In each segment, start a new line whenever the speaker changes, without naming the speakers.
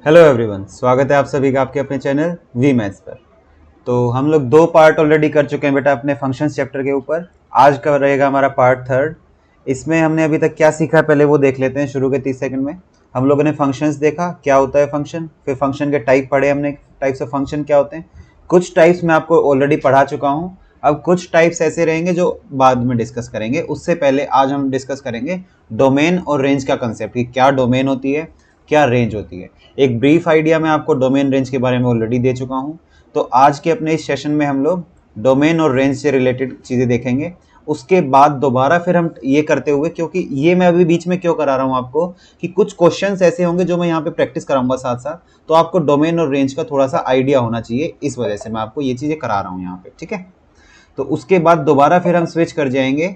Hello everyone, स्वागत है आप सभी का आपके अपने चैनल वी मैथ्स पर। तो हम लोग 2 पार्ट ऑलरेडी कर चुके हैं बेटा अपने फंक्शंस चैप्टर के ऊपर। आज का रहेगा हमारा पार्ट थर्ड। इसमें हमने अभी तक क्या सीखा है पहले वो देख लेते हैं। शुरू के 30 सेकंड में हम लोगों ने फंक्शंस देखा, क्या होता है फंक्शन, फिर फंक्शन के टाइप पढ़े हमने, टाइप्स ऑफ फंक्शन क्या होते हैं। कुछ टाइप्स मैं आपको ऑलरेडी पढ़ा चुका हूँ, अब कुछ टाइप्स ऐसे रहेंगे जो बाद में डिस्कस करेंगे। उससे पहले आज हम डिस्कस करेंगे डोमेन और रेंज का कंसेप्ट, कि क्या डोमेन होती है, क्या रेंज होती है। एक ब्रीफ आइडिया मैं आपको डोमेन रेंज के बारे में ऑलरेडी दे चुका हूं। तो आज के अपने इस सेशन में हम लोग डोमेन और रेंज से रिलेटेड चीज़ें देखेंगे। उसके बाद दोबारा फिर हम ये करते हुए, क्योंकि ये मैं अभी बीच में क्यों करा रहा हूँ आपको, कि कुछ क्वेश्चंस ऐसे होंगे जो मैं यहाँ पे प्रैक्टिस कराऊंगा साथ साथ, तो आपको डोमेन और रेंज का थोड़ा सा आइडिया होना चाहिए। इस वजह से मैं आपको ये चीज़ें करा रहा हूँ यहाँ पे, ठीक है। तो उसके बाद दोबारा फिर हम स्विच कर जाएंगे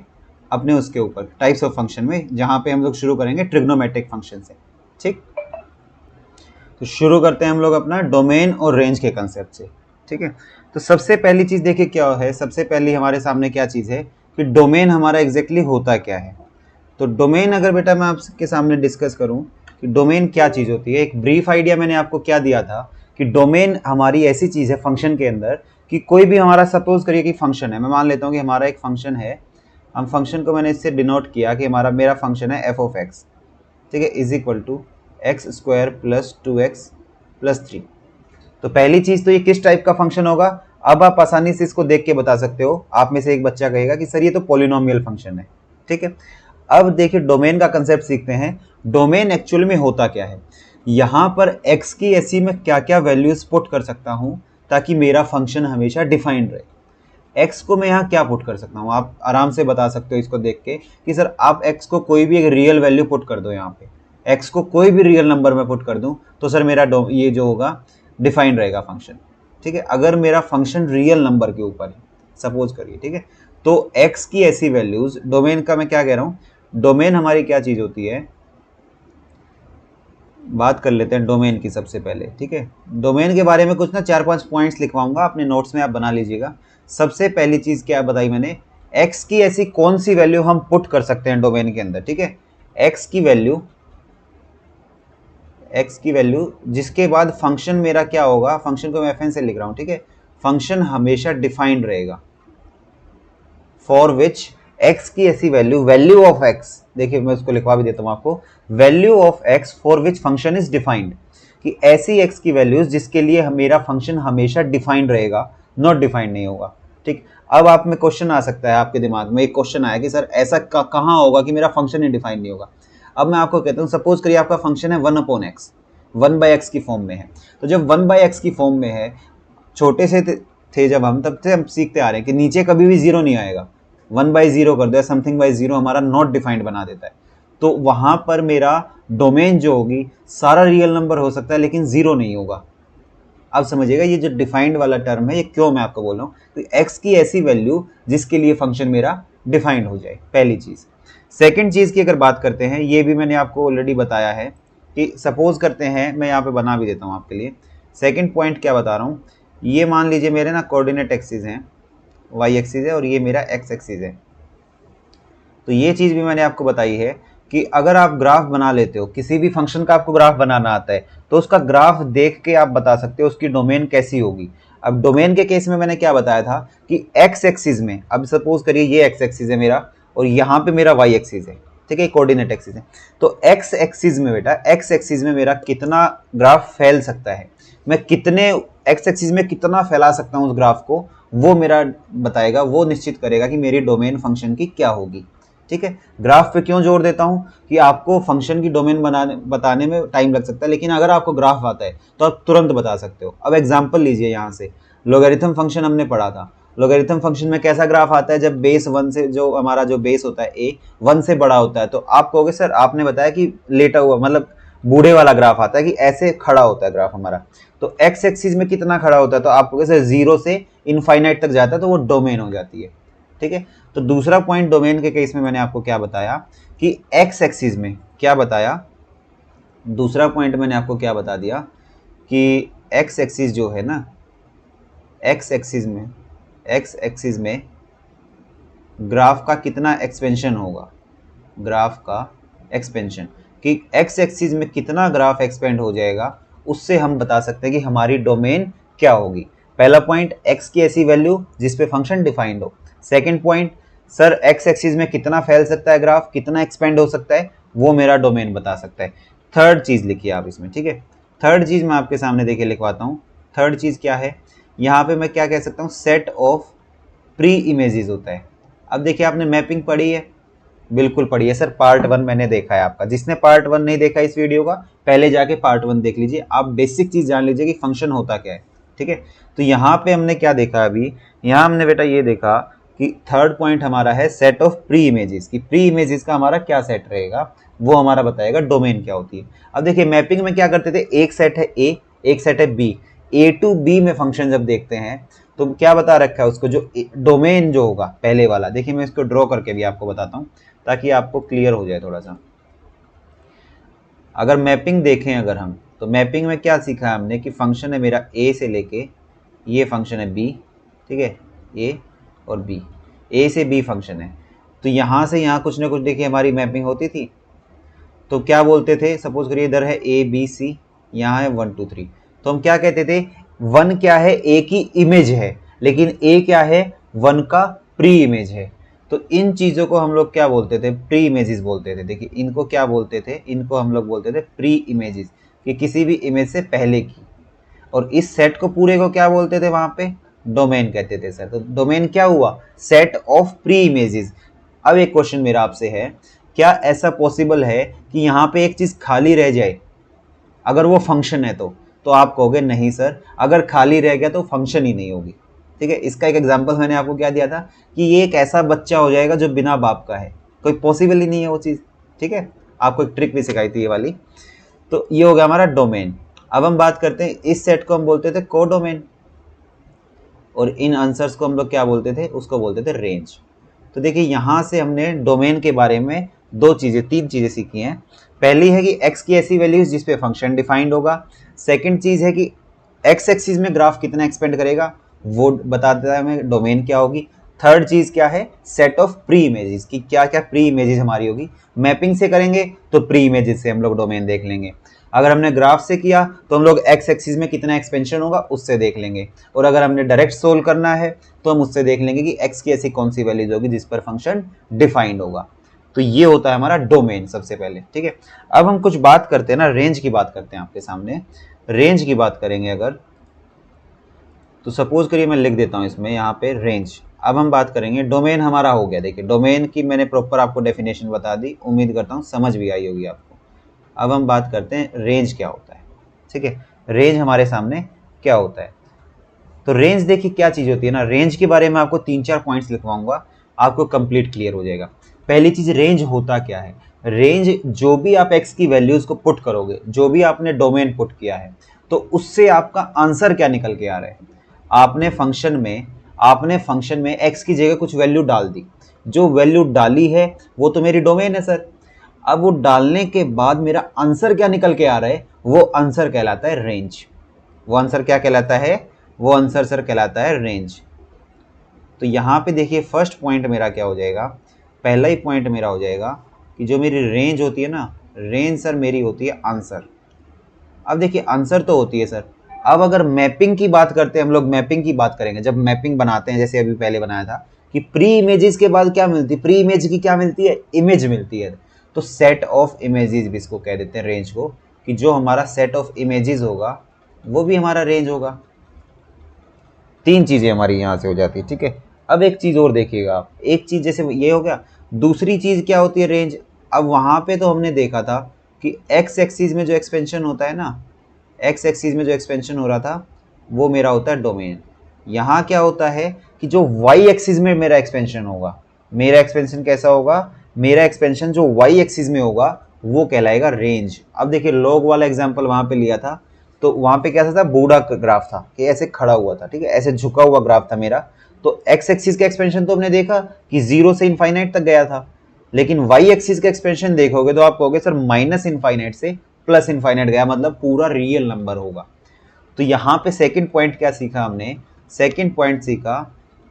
अपने उसके ऊपर टाइप्स ऑफ फंक्शन में, जहाँ पे हम लोग शुरू करेंगे ट्रिग्नोमेट्रिक फंक्शन से, ठीक। तो शुरू करते हैं हम लोग अपना डोमेन और रेंज के कंसेप्ट से, ठीक है। तो सबसे पहली चीज़ देखिए क्या है, सबसे पहली हमारे सामने क्या चीज़ है कि डोमेन हमारा एग्जैक्टली होता क्या है। तो डोमेन अगर बेटा मैं आपके सामने डिस्कस करूं कि डोमेन क्या चीज़ होती है, एक ब्रीफ आइडिया मैंने आपको क्या दिया था कि डोमेन हमारी ऐसी चीज़ है फंक्शन के अंदर कि कोई भी हमारा, सपोज करिए कि फंक्शन है, मैं मान लेता हूँ कि हमारा एक फंक्शन है। हम फंक्शन को मैंने इससे डिनोट किया कि मेरा फंक्शन है एफ ऑफ एक्स, ठीक है, is equal to x square plus 2x plus 3। तो पहली चीज तो ये किस टाइप का फंक्शन होगा, अब आप आसानी से इसको देख के बता सकते हो। आप में से एक बच्चा कहेगा कि सर ये तो पॉलिनोमियल फंक्शन है, ठीक है। अब देखिए डोमेन का कंसेप्ट सीखते हैं। डोमेन एक्चुअल में होता क्या है, यहाँ पर x की ऐसी मैं क्या क्या वैल्यूज पुट कर सकता हूँ ताकि मेरा फंक्शन हमेशा डिफाइंड रहे। x को मैं यहाँ क्या पुट कर सकता हूँ, आप आराम से बता सकते हो इसको देख के कि सर आप x को कोई भी एक रियल वैल्यू पुट कर दो। यहाँ पे x को कोई भी रियल नंबर में पुट कर दूं तो सर मेरा ये जो होगा डिफाइन रहेगा फंक्शन, ठीक है। अगर मेरा फंक्शन रियल नंबर के ऊपर है सपोज करिए, ठीक है, तो x की ऐसी वैल्यूज, डोमेन का मैं क्या कह रहा हूँ, डोमेन हमारी क्या चीज होती है, बात कर लेते हैं डोमेन की सबसे पहले, ठीक है। डोमेन के बारे में कुछ ना 4-5 पॉइंट्स लिखवाऊंगा, अपने नोट्स में आप बना लीजिएगा। सबसे पहली चीज क्या बताई मैंने, x की ऐसी कौन सी वैल्यू हम पुट कर सकते हैं डोमेन के अंदर, ठीक है। x की वैल्यू जिसके बाद फंक्शन मेरा क्या होगा, फंक्शन को मैं fn से लिख रहा हूं, ठीक है। फंक्शन हमेशा डिफाइंड रहेगा फॉर विच x की ऐसी वैल्यू ऑफ x, देखिए मैं उसको लिखवा भी देता हूं आपको, value of x for which function is defined, कि ऐसी x की वैल्यूज जिसके लिए मेरा फंक्शन हमेशा डिफाइंड रहेगा, नॉट डिफाइंड नहीं होगा, ठीक। अब आप में क्वेश्चन आ सकता है, आपके दिमाग में एक क्वेश्चन आया कि सर ऐसा कहाँ होगा कि मेरा फंक्शन ही डिफाइंड नहीं होगा। अब मैं आपको कहता हूँ, सपोज करिए आपका फंक्शन है 1/x, 1/x की फॉर्म में है। तो जब 1/x की फॉर्म में है, छोटे से थे जब हम, तब से हम सीखते आ रहे हैं कि नीचे कभी भी जीरो नहीं आएगा। 1/0 कर दो, समथिंग बाई जीरो हमारा नॉट डिफाइंड बना देता है। तो वहां पर मेरा डोमेन जो होगी सारा रियल नंबर हो सकता है लेकिन जीरो नहीं होगा। अब समझिएगा ये जो डिफाइंड वाला टर्म है ये क्यों मैं आपको बोल रहा हूँ, तो एक्स की ऐसी वैल्यू जिसके लिए फंक्शन मेरा डिफाइंड हो जाए, पहली चीज। सेकंड चीज की अगर बात करते हैं, ये भी मैंने आपको ऑलरेडी बताया है कि सपोज करते हैं, मैं यहाँ पे बना भी देता हूँ आपके लिए। सेकंड पॉइंट क्या बता रहा हूँ, ये मान लीजिए मेरे ना कोऑर्डिनेट एक्सिस हैं, वाई एक्सिस है और ये मेरा एक्स एक्सिस है। तो ये चीज़ भी मैंने आपको बताई है कि अगर आप ग्राफ बना लेते हो, किसी भी फंक्शन का आपको ग्राफ बनाना आता है, तो उसका ग्राफ देख के आप बता सकते हो उसकी डोमेन कैसी होगी। अब डोमेन के केस में मैंने क्या बताया था कि एक्स एक्सिस में, अब सपोज करिए ये एक्स एक्सिस है मेरा और यहाँ पे मेरा वाई एक्सिस है, ठीक है, कोऑर्डिनेट एक्सिस है। तो एक्स एक्सिस में बेटा, एक्स एक्सिस में मेरा कितना ग्राफ फैल सकता है, मैं कितने एक्स एक्सिस में कितना फैला सकता हूँ उस ग्राफ को, वो मेरा बताएगा, वो निश्चित करेगा कि मेरी डोमेन फंक्शन की क्या होगी, ठीक है। ग्राफ पे क्यों जोर देता हूं कि आपको फंक्शन की डोमेन बताने में टाइम लग सकता है, लेकिन अगर आपको ग्राफ आता है तो आप तुरंत बता सकते हो। अब एग्जांपल लीजिए, यहाँ से लोगरिथम फंक्शन हमने पढ़ा था। लोगरिथम फंक्शन में कैसा ग्राफ आता है, जब बेस 1 से, जो हमारा जो बेस होता है ए 1 से बड़ा होता है, तो आप कहोगे सर आपने बताया कि लेटा हुआ, मतलब बूढ़े वाला ग्राफ आता है कि ऐसे खड़ा होता है ग्राफ हमारा। तो एक्स एक्सिस में कितना खड़ा होता है, तो आप कहोगे सर 0 से इनफाइनाइट तक जाता है, तो वो डोमेन हो जाती है, ठीक है। तो दूसरा पॉइंट डोमेन के केस में मैंने आपको क्या बताया कि एक्स एक्सिस में क्या बताया, दूसरा पॉइंट मैंने आपको क्या बता दिया कि एक्स एक्सिस जो है ना, एक्स एक्सिस में ग्राफ का कितना एक्सपेंशन होगा, ग्राफ का एक्सपेंशन, कि एक्स एक्सिस में कितना ग्राफ एक्सपेंड हो जाएगा, उससे हम बता सकते हैं कि हमारी डोमेन क्या होगी। पहला पॉइंट, x की ऐसी वैल्यू जिस पे फंक्शन डिफाइंड हो। Second point, sir x axis में कितना फैल सकता है ग्राफ, कितना एक्सपेंड हो सकता है, वो मेरा डोमेन बता सकता है। थर्ड चीज लिखिए आप इसमें, ठीक है। थर्ड चीज मैं आपके सामने देखिए लिखवाता हूँ। थर्ड चीज क्या है, यहाँ पे मैं क्या कह सकता हूँ, सेट ऑफ प्री इमेजेस होता है। अब देखिए आपने मैपिंग पढ़ी है, बिल्कुल पढ़ी है सर, पार्ट 1 मैंने देखा है आपका। जिसने पार्ट 1 नहीं देखा इस वीडियो का, पहले जाके पार्ट 1 देख लीजिए, आप बेसिक चीज जान लीजिए कि फंक्शन होता क्या है, ठीक है। तो यहाँ पे हमने क्या देखा अभी, यहाँ हमने बेटा ये देखा कि थर्ड पॉइंट हमारा है सेट ऑफ प्री इमेजेस, कि प्री इमेजेस का हमारा क्या सेट रहेगा, वो हमारा बताएगा डोमेन क्या होती है। अब देखिए मैपिंग में क्या करते थे, एक सेट है ए, एक सेट है बी, ए टू बी में फंक्शन जब देखते हैं तो क्या बता रखा है उसको, जो डोमेन जो होगा पहले वाला, देखिए मैं इसको ड्रॉ करके भी आपको बताता हूँ ताकि आपको क्लियर हो जाए थोड़ा सा। अगर मैपिंग देखें अगर हम, तो मैपिंग में क्या सीखा है हमने कि फंक्शन है मेरा ए से लेके, ये फंक्शन है बी, ठीक है, ए और बी, ए से बी फंक्शन है। तो यहाँ से यहाँ कुछ ना कुछ देखिए हमारी मैपिंग होती थी। तो क्या बोलते थे, सपोज करिए इधर है ए बी सी, यहाँ है 1 2 3, तो हम क्या कहते थे, 1 क्या है, ए की इमेज है, लेकिन ए क्या है, 1 का प्री इमेज है। तो इन चीज़ों को हम लोग क्या बोलते थे, प्री इमेजेस बोलते थे। देखिए इनको क्या बोलते थे, इनको हम लोग बोलते थे प्री इमेजेस, कि किसी भी इमेज से पहले की। और इस सेट को पूरे को क्या बोलते थे वहां पे, डोमेन कहते थे सर। तो डोमेन क्या हुआ, सेट ऑफ प्री इमेजेस। अब एक क्वेश्चन मेरा आपसे है, क्या ऐसा पॉसिबल है कि यहाँ पे एक चीज खाली रह जाए अगर वो फंक्शन है तो आप कहोगे नहीं सर, अगर खाली रह गया तो फंक्शन ही नहीं होगी, ठीक है। इसका एक एग्जांपल मैंने आपको क्या दिया था कि ये एक ऐसा बच्चा हो जाएगा जो बिना बाप का है, कोई पॉसिबल ही नहीं है वो चीज़, ठीक है। आपको एक ट्रिक भी सिखाई थी ये वाली। तो ये हो गया हमारा डोमेन। अब हम बात करते हैं, इस सेट को हम बोलते थे कोडोमेन, और इन आंसर्स को हम लोग क्या बोलते थे, उसको बोलते थे रेंज। तो देखिए यहाँ से हमने डोमेन के बारे में तीन चीजें सीखी हैं। पहली है कि x की ऐसी वैल्यूज जिस पे फंक्शन डिफाइंड होगा। सेकंड चीज है कि x एक्सिस में ग्राफ कितना एक्सपेंड करेगा, वो बताता है हमें डोमेन क्या होगी। थर्ड चीज क्या है, सेट ऑफ प्री इमेजेस, की क्या क्या प्री इमेजेस हमारी होगी। मैपिंग से करेंगे तो प्री इमेजेस से हम लोग डोमेन देख लेंगे। अगर हमने ग्राफ से किया तो हम लोग x एक्सिस में कितना एक्सपेंशन होगा उससे देख लेंगे। और अगर हमने डायरेक्ट सोल्व करना है तो हम उससे देख लेंगे कि x की ऐसी कौन सी वैल्यूज होगी जिस पर फंक्शन डिफाइंड होगा। तो ये होता है हमारा डोमेन सबसे पहले, ठीक है। अब हम कुछ बात करते हैं ना, रेंज की बात करते हैं आपके सामने। रेंज की बात करेंगे अगर, तो सपोज करिए मैं लिख देता हूं इसमें यहाँ पे रेंज। अब हम बात करेंगे, डोमेन हमारा हो गया। देखिए डोमेन की मैंने प्रॉपर आपको डेफिनेशन बता दी, उम्मीद करता हूँ समझ भी आई होगी आपको। अब हम बात करते हैं रेंज क्या होता है, ठीक है। रेंज हमारे सामने क्या होता है, तो रेंज देखिए क्या चीज होती है ना, रेंज के बारे में आपको 3-4 पॉइंट्स लिखवाऊंगा, आपको कंप्लीट क्लियर हो जाएगा। पहली चीज, रेंज होता क्या है। रेंज जो भी आप x की वैल्यूज को पुट करोगे, जो भी आपने डोमेन पुट किया है, तो उससे आपका आंसर क्या निकल के आ रहा है। आपने फंक्शन में x की जगह कुछ वैल्यू डाल दी, जो वैल्यू डाली है वो तो मेरी डोमेन है सर। अब वो डालने के बाद मेरा आंसर क्या निकल के आ रहा है, वो आंसर कहलाता है रेंज। वो आंसर क्या कहलाता है, वो आंसर सर कहलाता है रेंज। तो यहाँ पे देखिए फर्स्ट पॉइंट मेरा क्या हो जाएगा, पहला ही पॉइंट मेरा हो जाएगा कि जो मेरी रेंज होती है ना, रेंज सर मेरी होती है आंसर। अब देखिए आंसर तो होती है सर। अब अगर मैपिंग की बात करते हैं हम लोग, मैपिंग की बात करेंगे जब मैपिंग बनाते हैं, जैसे अभी पहले बनाया था कि प्री इमेजेस के बाद क्या मिलती है, प्री इमेज की क्या मिलती है, इमेज मिलती है। तो सेट ऑफ इमेजेस भी इसको कह देते हैं रेंज को, कि जो हमारा सेट ऑफ इमेजेस होगा वो भी हमारा रेंज होगा। तीन चीजें हमारी यहाँ से हो जाती है, ठीक है। अब एक चीज और देखिएगा आप, एक चीज जैसे ये हो गया, दूसरी चीज क्या होती है रेंज। अब वहां पे तो हमने देखा था कि एक्स एक्सिस में जो एक्सपेंशन होता है ना, एक्स एक्सिस में जो एक्सपेंशन हो रहा था वो मेरा होता है डोमेन। यहाँ क्या होता है कि जो वाई एक्सिस में मेरा एक्सपेंशन होगा, मेरा एक्सपेंशन कैसा होगा, मेरा एक्सपेंशन जो वाई एक्सिस में होगा वो कहलाएगा रेंज। अब देखिए लॉग वाला एग्जाम्पल वहां पे लिया था, तो वहां पे कैसा था, बूढ़ा ग्राफ था कि ऐसे खड़ा हुआ था, ठीक है, ऐसे झुका हुआ ग्राफ था मेरा। तो एक्स एक्सिस का एक्सपेंशन तो हमने देखा कि 0 से इनफाइनाइट तक गया था, लेकिन वाई एक्सिस का एक्सपेंशन देखोगे तो आप कहोगे सर माइनस इनफाइनाइट से प्लस इनफाइनाइट गया, मतलब पूरा रियल नंबर होगा। तो यहाँ पे सेकंड पॉइंट क्या सीखा हमने, सेकंड पॉइंट सीखा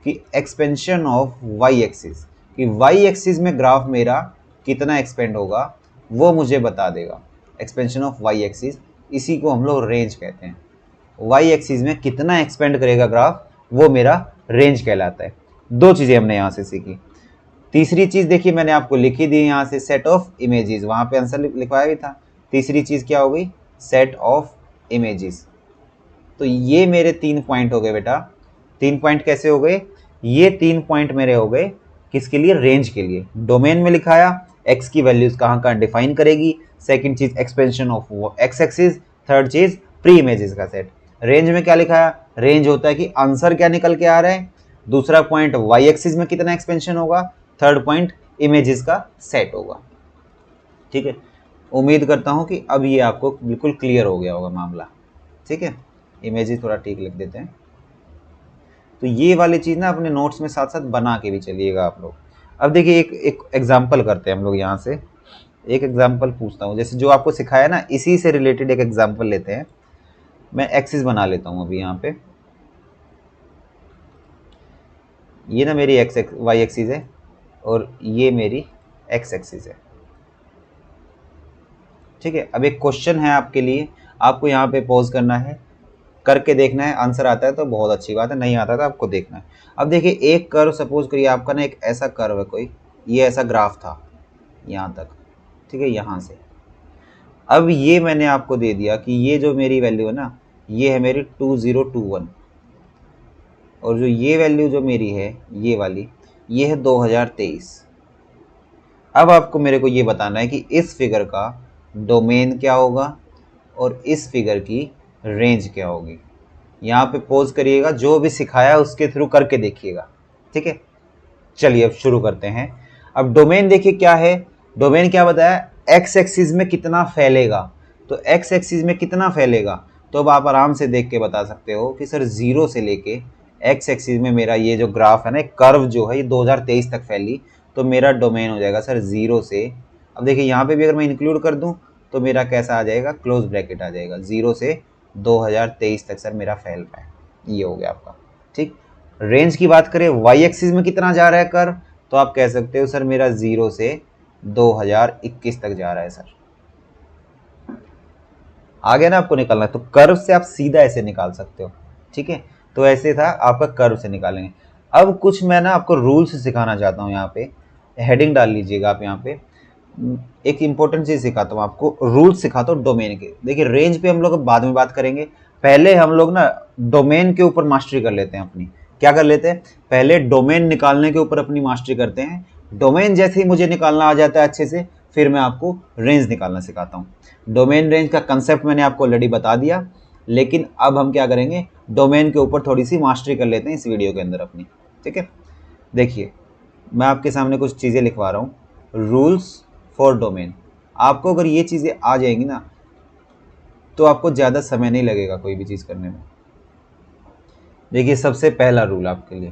कि एक्सपेंशन ऑफ वाई एक्सिस, कि वाई एक्सिस में ग्राफ मेरा कितना एक्सपेंड होगा वो मुझे बता देगा। एक्सपेंशन ऑफ वाई एक्सिस इसी को हम लोग रेंज कहते हैं। वाई एक्सिस में कितना एक्सपेंड करेगा ग्राफ, वो मेरा रेंज कहलाता है। दो चीज़ें हमने यहाँ से सीखी। तीसरी चीज़ देखिए मैंने आपको लिखी दी यहाँ से, सेट ऑफ इमेजेस, वहाँ पे आंसर लिखवाया भी था। तीसरी चीज़ क्या हो गई, सेट ऑफ इमेजेस। तो ये मेरे 3 पॉइंट हो गए बेटा। 3 पॉइंट कैसे हो गए, ये 3 पॉइंट मेरे हो गए किसके लिए, रेंज के लिए। डोमेन में लिखाया एक्स की वैल्यूज कहाँ कहाँ डिफाइन करेगी, सेकंड चीज expansion of x axis, third चीज प्री इमेजेस का सेट। रेंज में क्या लिखाया, रेंज होता है कि आंसर क्या निकल के आ रहा है, दूसरा पॉइंट वाई एक्सिस में कितना एक्सपेंशन होगा, थर्ड पॉइंट इमेजेस का सेट होगा। ठीक है, उम्मीद करता हूं कि अब ये आपको बिल्कुल क्लियर हो गया होगा मामला। ठीक है, इमेजेस थोड़ा ठीक लिख देते हैं। तो ये वाली चीज़ ना अपने नोट्स में साथ साथ बना के भी चलिएगा आप लोग। अब देखिए एक एग्जाम्पल करते हैं हम लोग यहाँ से, एक एग्जाम्पल पूछता हूँ, जैसे जो आपको सिखाया ना इसी से रिलेटेड एक एग्जाम्पल लेते हैं। मैं एक्सिस बना लेता हूँ अभी यहाँ पे, ये ना मेरी वाई एक्सिस है और ये मेरी एक्स एक्सिस है। ठीक है, अब एक क्वेश्चन है आपके लिए, आपको यहाँ पे पॉज करना है, करके देखना है, आंसर आता है तो बहुत अच्छी बात है, नहीं आता तो आपको देखना है। अब देखिए एक कर्व, सपोज करिए आपका ना एक ऐसा कर्व है कोई, ये ऐसा ग्राफ था यहाँ तक, ठीक है, यहाँ से। अब ये मैंने आपको दे दिया कि ये जो मेरी वैल्यू है ना, ये है मेरी 2021, और जो ये वैल्यू जो मेरी है ये वाली, ये है 2023। अब आपको मेरे को ये बताना है कि इस फिगर का डोमेन क्या होगा और इस फिगर की रेंज क्या होगी। यहाँ पे पोज करिएगा, जो भी सिखाया उसके थ्रू करके देखिएगा। ठीक है, चलिए अब शुरू करते हैं। अब डोमेन देखिए क्या है, डोमेन क्या बताया, एक्स एक्सिस में कितना फैलेगा। तो एक्स एक्सिस में कितना फैलेगा, तो अब आप आराम से देख के बता सकते हो कि सर 0 से लेके एक्स एक्सिस में मेरा ये जो ग्राफ है ना, कर्व जो है ये 2023 तक फैली, तो मेरा डोमेन हो जाएगा सर 0 से, अब देखिए यहाँ पे भी अगर मैं इंक्लूड कर दूँ तो मेरा कैसा आ जाएगा, क्लोज ब्रैकेट आ जाएगा, 0 से 2023 तक सर मेरा फैल रहा है। ये हो गया आपका। ठीक, रेंज की बात करें, वाई एक्सिस में कितना जा रहा है कर्व, तो आप कह सकते हो सर मेरा 0 से 2021 तक जा रहा है सर। आगे ना आपको निकालना है, तो कर्व से आप सीधा ऐसे निकाल सकते हो। ठीक है, तो ऐसे था आपका, कर्व से निकालेंगे। अब कुछ मैं ना आपको रूल्स सिखाना चाहता हूँ, यहाँ पे हेडिंग डाल लीजिएगा आप। यहाँ पे एक इंपॉर्टेंट चीज सिखाता हूँ आपको, रूल्स सिखाता हूँ डोमेन के। देखिए रेंज पे हम लोग बाद में बात करेंगे, पहले हम लोग ना डोमेन के ऊपर मास्टरी कर लेते हैं अपनी। क्या कर लेते हैं, पहले डोमेन निकालने के ऊपर अपनी मास्टरी करते हैं। डोमेन जैसे ही मुझे निकालना आ जाता है अच्छे से, फिर मैं आपको रेंज निकालना सिखाता हूँ। डोमेन रेंज का कंसेप्ट मैंने आपको ऑलरेडी बता दिया, लेकिन अब हम क्या करेंगे, डोमेन के ऊपर थोड़ी सी मास्टरी कर लेते हैं इस वीडियो के अंदर अपनी। ठीक है, देखिए मैं आपके सामने कुछ चीज़ें लिखवा रहा हूँ, रूल्स फॉर डोमेन। आपको अगर ये चीज़ें आ जाएंगी ना, तो आपको ज़्यादा समय नहीं लगेगा कोई भी चीज़ करने में। देखिए सबसे पहला रूल आपके लिए,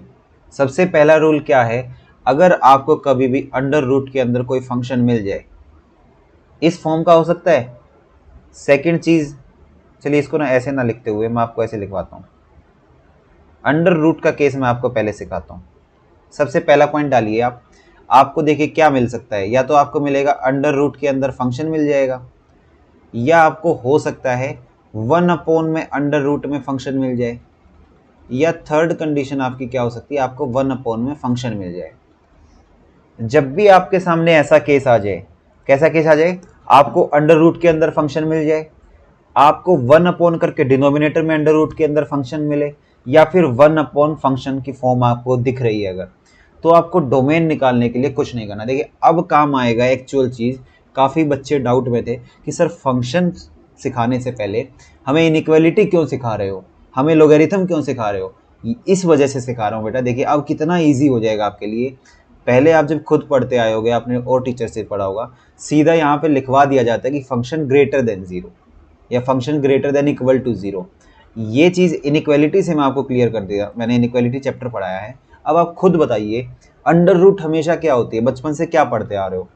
सबसे पहला रूल क्या है, अगर आपको कभी भी अंडर रूट के अंदर कोई फंक्शन मिल जाए, इस फॉर्म का हो सकता है। सेकंड चीज़, चलिए इसको ना ऐसे ना लिखते हुए मैं आपको ऐसे लिखवाता हूँ, अंडर रूट का केस मैं आपको पहले सिखाता हूँ। सबसे पहला पॉइंट डालिए आप, आपको देखिए क्या मिल सकता है, या तो आपको मिलेगा अंडर रूट के अंदर फंक्शन मिल जाएगा, या आपको हो सकता है 1 में अंडर रूट में फंक्शन मिल जाए, या थर्ड कंडीशन आपकी क्या हो सकती है, आपको 1 में फंक्शन मिल जाए। जब भी आपके सामने ऐसा केस आ जाए, कैसा केस आ जाए, आपको अंडर रूट के अंदर फंक्शन मिल जाए, आपको 1 करके डिनोमिनेटर में अंडर रूट के अंदर फंक्शन मिले, या फिर 1 फंक्शन की फॉर्म आपको दिख रही है अगर, तो आपको डोमेन निकालने के लिए कुछ नहीं करना। देखिए अब काम आएगा एक्चुअल चीज़। काफ़ी बच्चे डाउट में थे कि सर फंक्शन सिखाने से पहले हमें इनइक्वालिटी क्यों सिखा रहे हो, हमें लोगैरिथम क्यों सिखा रहे हो। इस वजह से सिखा रहा हूँ बेटा। देखिए अब कितना ईजी हो जाएगा आपके लिए। पहले आप जब खुद पढ़ते आए होगे, आपने और टीचर से पढ़ा होगा, सीधा यहाँ पे लिखवा दिया जाता है कि फंक्शन ग्रेटर देन 0 या function greater than equal to 0। ये चीज़ इनइक्वालिटी से मैं आपको क्लियर कर दिया, मैंने इनइक्वालिटी चैप्टर पढ़ाया है। अब आप खुद बताइए अंडर रूट हमेशा क्या होती है, बचपन से क्या पढ़ते आ रहे हो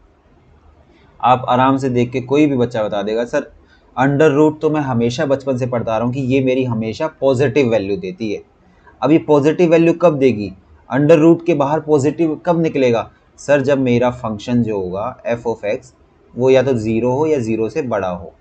आप, आराम से देख के कोई भी बच्चा बता देगा सर अंडर रूट तो मैं हमेशा बचपन से पढ़ता आ रहा हूँ कि ये मेरी हमेशा पॉजिटिव वैल्यू देती है। अब ये पॉजिटिव वैल्यू कब देगी, अंडर रूट के बाहर पॉजिटिव कब निकलेगा, सर जब मेरा फंक्शन जो होगा f ऑफ x वो या तो 0 हो या 0 से बड़ा हो।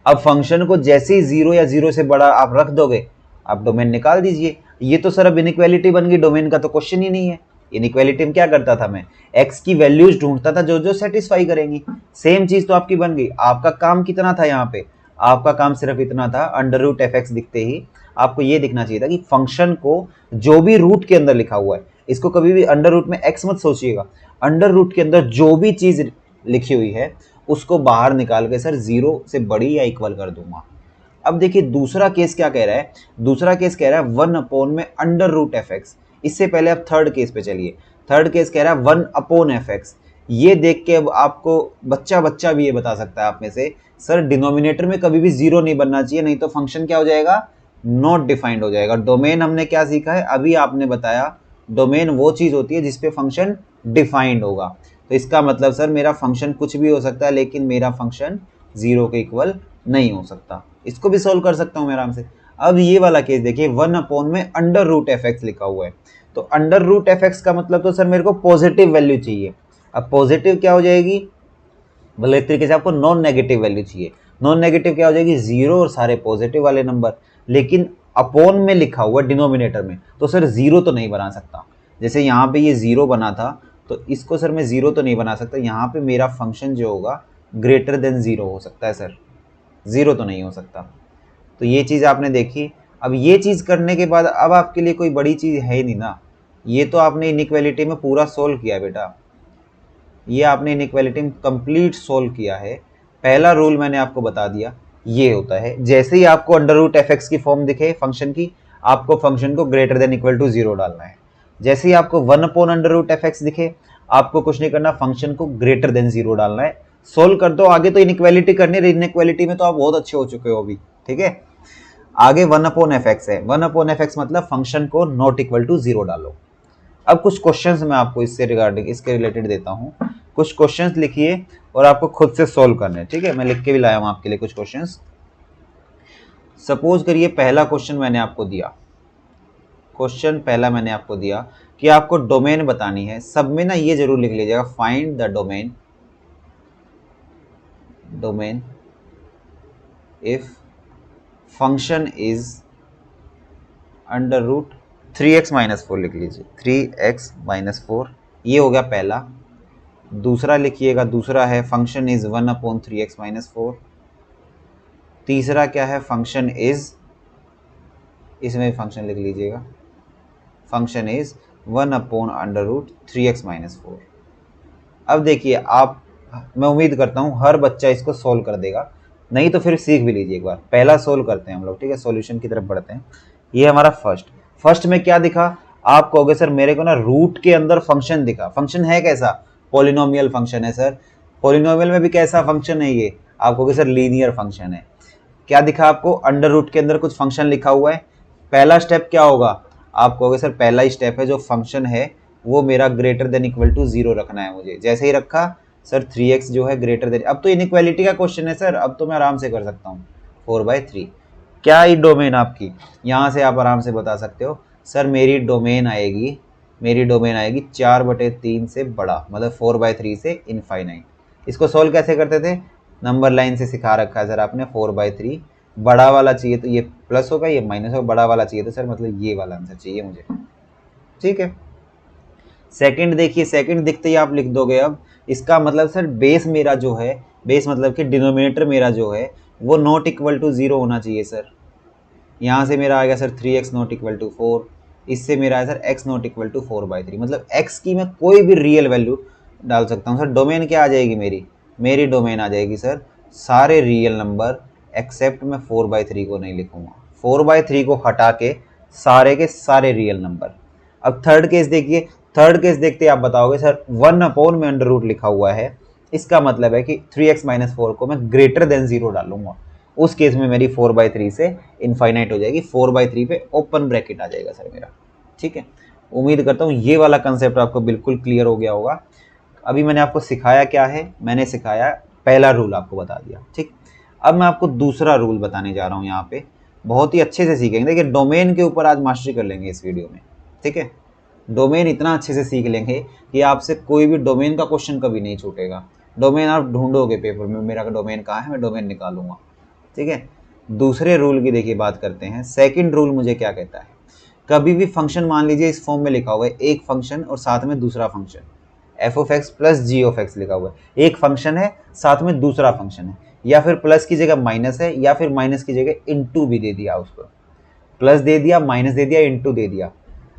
अब फंक्शन को जैसे ही 0 या 0 से बड़ा आप रख दोगे, आप डोमेन निकाल दीजिए। ये तो सर अब इनइक्वालिटी बन गई, डोमेन का तो क्वेश्चन ही नहीं है। इनइक्वालिटी में क्या करता था मैं, x की वैल्यूज ढूंढता था जो जो सेटिस्फाई करेंगी। सेम चीज तो आपकी बन गई। आपका काम कितना था यहाँ पे, आपका काम सिर्फ इतना था, अंडर रूट एफ एक्स दिखते ही आपको ये दिखना चाहिए था कि फंक्शन को जो भी रूट के अंदर लिखा हुआ है, इसको कभी भी अंडर रूट में x मत सोचिएगा, अंडर रूट के अंदर जो भी चीज लिखी हुई है उसको बाहर निकाल के सर 0 से बड़ी या इक्वल कर दूंगा। अब देखिए दूसरा केस क्या कह रहा है, दूसरा केस कह रहा है 1 अपॉन में अंडर रूट एफ एक्स। इससे पहले आप थर्ड केस पे चलिए। थर्ड केस कह रहा है 1 अपॉन एफ एक्स। ये देख के अब आपको बच्चा भी ये बता सकता है आप में से, सर डिनोमिनेटर में कभी भी 0 नहीं बनना चाहिए, नहीं तो फंक्शन क्या हो जाएगा, नॉट डिफाइंड हो जाएगा। डोमेन हमने क्या सीखा है, अभी आपने बताया डोमेन वो चीज होती है जिसपे फंक्शन डिफाइंड होगा। तो इसका मतलब सर मेरा फंक्शन कुछ भी हो सकता है, लेकिन मेरा फंक्शन 0 के इक्वल नहीं हो सकता। इसको भी सोल्व कर सकता हूं मैं आराम से। अब ये वाला केस देखिए, 1 अपॉन में अंडर रूट एफ एक्स लिखा हुआ है। तो अंडर रूट एफ एक्स का मतलब तो सर मेरे को पॉजिटिव वैल्यू चाहिए। अब पॉजिटिव क्या हो जाएगी, भले एक तरीके से आपको नॉन नेगेटिव वैल्यू चाहिए। नॉन नेगेटिव क्या हो जाएगी, 0 और सारे पॉजिटिव वाले नंबर। लेकिन अपॉन में लिखा हुआ डिनोमिनेटर में, तो सर 0 तो नहीं बना सकता। जैसे यहाँ पे ये 0 बना था, तो इसको सर मैं 0 तो नहीं बना सकता। यहाँ पे मेरा फंक्शन जो होगा ग्रेटर देन 0 हो सकता है सर, 0 तो नहीं हो सकता। तो ये चीज़ आपने देखी। अब ये चीज़ करने के बाद अब आपके लिए कोई बड़ी चीज़ है ही नहीं ना। ये तो आपने इनइक्वालिटी में पूरा सोल्व किया बेटा, ये आपने इनइक्वालिटी में कंप्लीट सोल्व किया है। पहला रूल मैंने आपको बता दिया, ये होता है जैसे ही आपको अंडर रूट एफ एक्स की फॉर्म दिखे फंक्शन की, आपको फंक्शन को ग्रेटर देन इक्वल टू 0 डालना है। जैसे ही आपको 1 upon under root f x दिखे, आपको कुछ नहीं करना, फंक्शन को ग्रेटर देन 0 डालना है। सोल्व कर दो। आगे तो इनइक्वालिटी करनी है, इनइक्वालिटी में तो आप बहुत अच्छे हो चुके हो अभी, ठीक है। आगे 1 अपॉन एफ एक्स है, 1 अपॉन एफ एक्स मतलब फंक्शन को नॉट इक्वल टू 0 डालो। अब कुछ क्वेश्चंस मैं आपको इससे रिगार्डिंग इसके रिलेटेड देता हूँ। कुछ क्वेश्चंस लिखिए और आपको खुद से सोल्व करने हैं, ठीक है। मैं लिख के भी लाया हूँ आपके लिए कुछ क्वेश्चंस। सपोज करिए पहला क्वेश्चन मैंने आपको दिया, क्वेश्चन पहला मैंने आपको दिया कि आपको डोमेन बतानी है। सब में ना ये जरूर लिख लीजिएगा, find the domain, domain if function is under root 3x minus 4 लिख लीजिए, 3x माइनस 4। ये हो गया पहला। दूसरा लिखिएगा, दूसरा है function is 1 upon 3x minus 4। तीसरा क्या है, फंक्शन इज, इसमें फंक्शन लिख लीजिएगा, function is 1 upon under root 3x minus 4। अब देखिए आप, मैं उम्मीद करता हूँ हर बच्चा इसको सोल्व कर देगा, नहीं तो फिर सीख भी लीजिए एक बार। पहला सोल्व करते हैं हम लोग, ठीक है, सॉल्यूशन की तरफ बढ़ते हैं। ये हमारा फर्स्ट में क्या दिखा, आप कहोगे सर मेरे को ना रूट के अंदर फंक्शन दिखा। फंक्शन है कैसा, पॉलिनोमियल फंक्शन है सर। पॉलिनोमियल में भी कैसा फंक्शन है ये, आप कहोगे सर लीनियर फंक्शन है। क्या दिखा आपको, अंडर रूट के अंदर कुछ फंक्शन लिखा हुआ है। पहला स्टेप क्या होगा, आप कहोगे सर पहला ही स्टेप है जो फंक्शन है वो मेरा ग्रेटर देन इक्वल टू 0 रखना है मुझे। जैसे ही रखा सर 3x जो है ग्रेटर देन, अब तो इनइक्वालिटी का क्वेश्चन है सर, अब तो मैं आराम से कर सकता हूँ 4/3। क्या ही डोमेन आपकी, यहाँ से आप आराम से बता सकते हो सर मेरी डोमेन आएगी, मेरी डोमेन आएगी 4/3 से बड़ा, मतलब 4/3 से इनफाइनाइट। इसको सोल्व कैसे करते थे, नंबर लाइन से सिखा रखा है सर आपने। 4/3 बड़ा वाला चाहिए तो ये प्लस होगा, ये माइनस होगा। बड़ा वाला चाहिए तो सर मतलब ये वाला आंसर चाहिए मुझे, ठीक है। सेकंड देखिए, सेकंड दिखते ही आप लिख दोगे। अब इसका मतलब सर बेस मेरा जो है, बेस मतलब कि डिनोमिनेटर मेरा जो है वो नॉट इक्वल टू 0 होना चाहिए सर। यहाँ से मेरा आ गया sir 3x not equal to 4, इससे मेरा है sir x not equal to 4/3, मतलब x की मैं कोई भी रियल वैल्यू डाल सकता हूँ सर। डोमेन क्या आ जाएगी मेरी, मेरी डोमेन आ जाएगी सर सारे रियल नंबर, एक्सेप्ट मैं 4/3 को नहीं लिखूंगा। 4/3 को हटा के सारे रियल नंबर। अब थर्ड केस देखिए, थर्ड केस देखते आप बताओगे सर 1 अपॉन में अंडर रूट लिखा हुआ है, इसका मतलब है कि 3x माइनस 4 को मैं ग्रेटर देन 0 डालूंगा। उस केस में मेरी 4/3 से इनफाइनाइट हो जाएगी, 4/3 पे ओपन ब्रैकेट आ जाएगा सर मेरा, ठीक है। उम्मीद करता हूँ ये वाला कंसेप्ट आपको बिल्कुल क्लियर हो गया होगा। अभी मैंने आपको सिखाया क्या है, मैंने सिखाया पहला रूल आपको बता दिया, ठीक। अब मैं आपको दूसरा रूल बताने जा रहा हूँ, यहाँ पे बहुत ही अच्छे से सीखेंगे। देखिए डोमेन के ऊपर आज मास्टरी कर लेंगे इस वीडियो में, ठीक है। डोमेन इतना अच्छे से सीख लेंगे कि आपसे कोई भी डोमेन का क्वेश्चन कभी नहीं छूटेगा। डोमेन आप ढूंढोगे पेपर में, मेरा डोमेन कहाँ है, मैं डोमेन निकालूंगा। ठीक है। दूसरे रूल की देखिए बात करते हैं। सेकंड रूल मुझे क्या कहता है, कभी भी फंक्शन मान लीजिए इस फॉर्म में लिखा हुआ है, एक फंक्शन और साथ में दूसरा function, F of x plus g of x लिखा हुआ है, एक फंक्शन है साथ में दूसरा फंक्शन है, या फिर प्लस की जगह माइनस है, या फिर माइनस की जगह इंटू भी दे दिया, उसको प्लस दे दिया, माइनस दे दिया, इंटू दे दिया।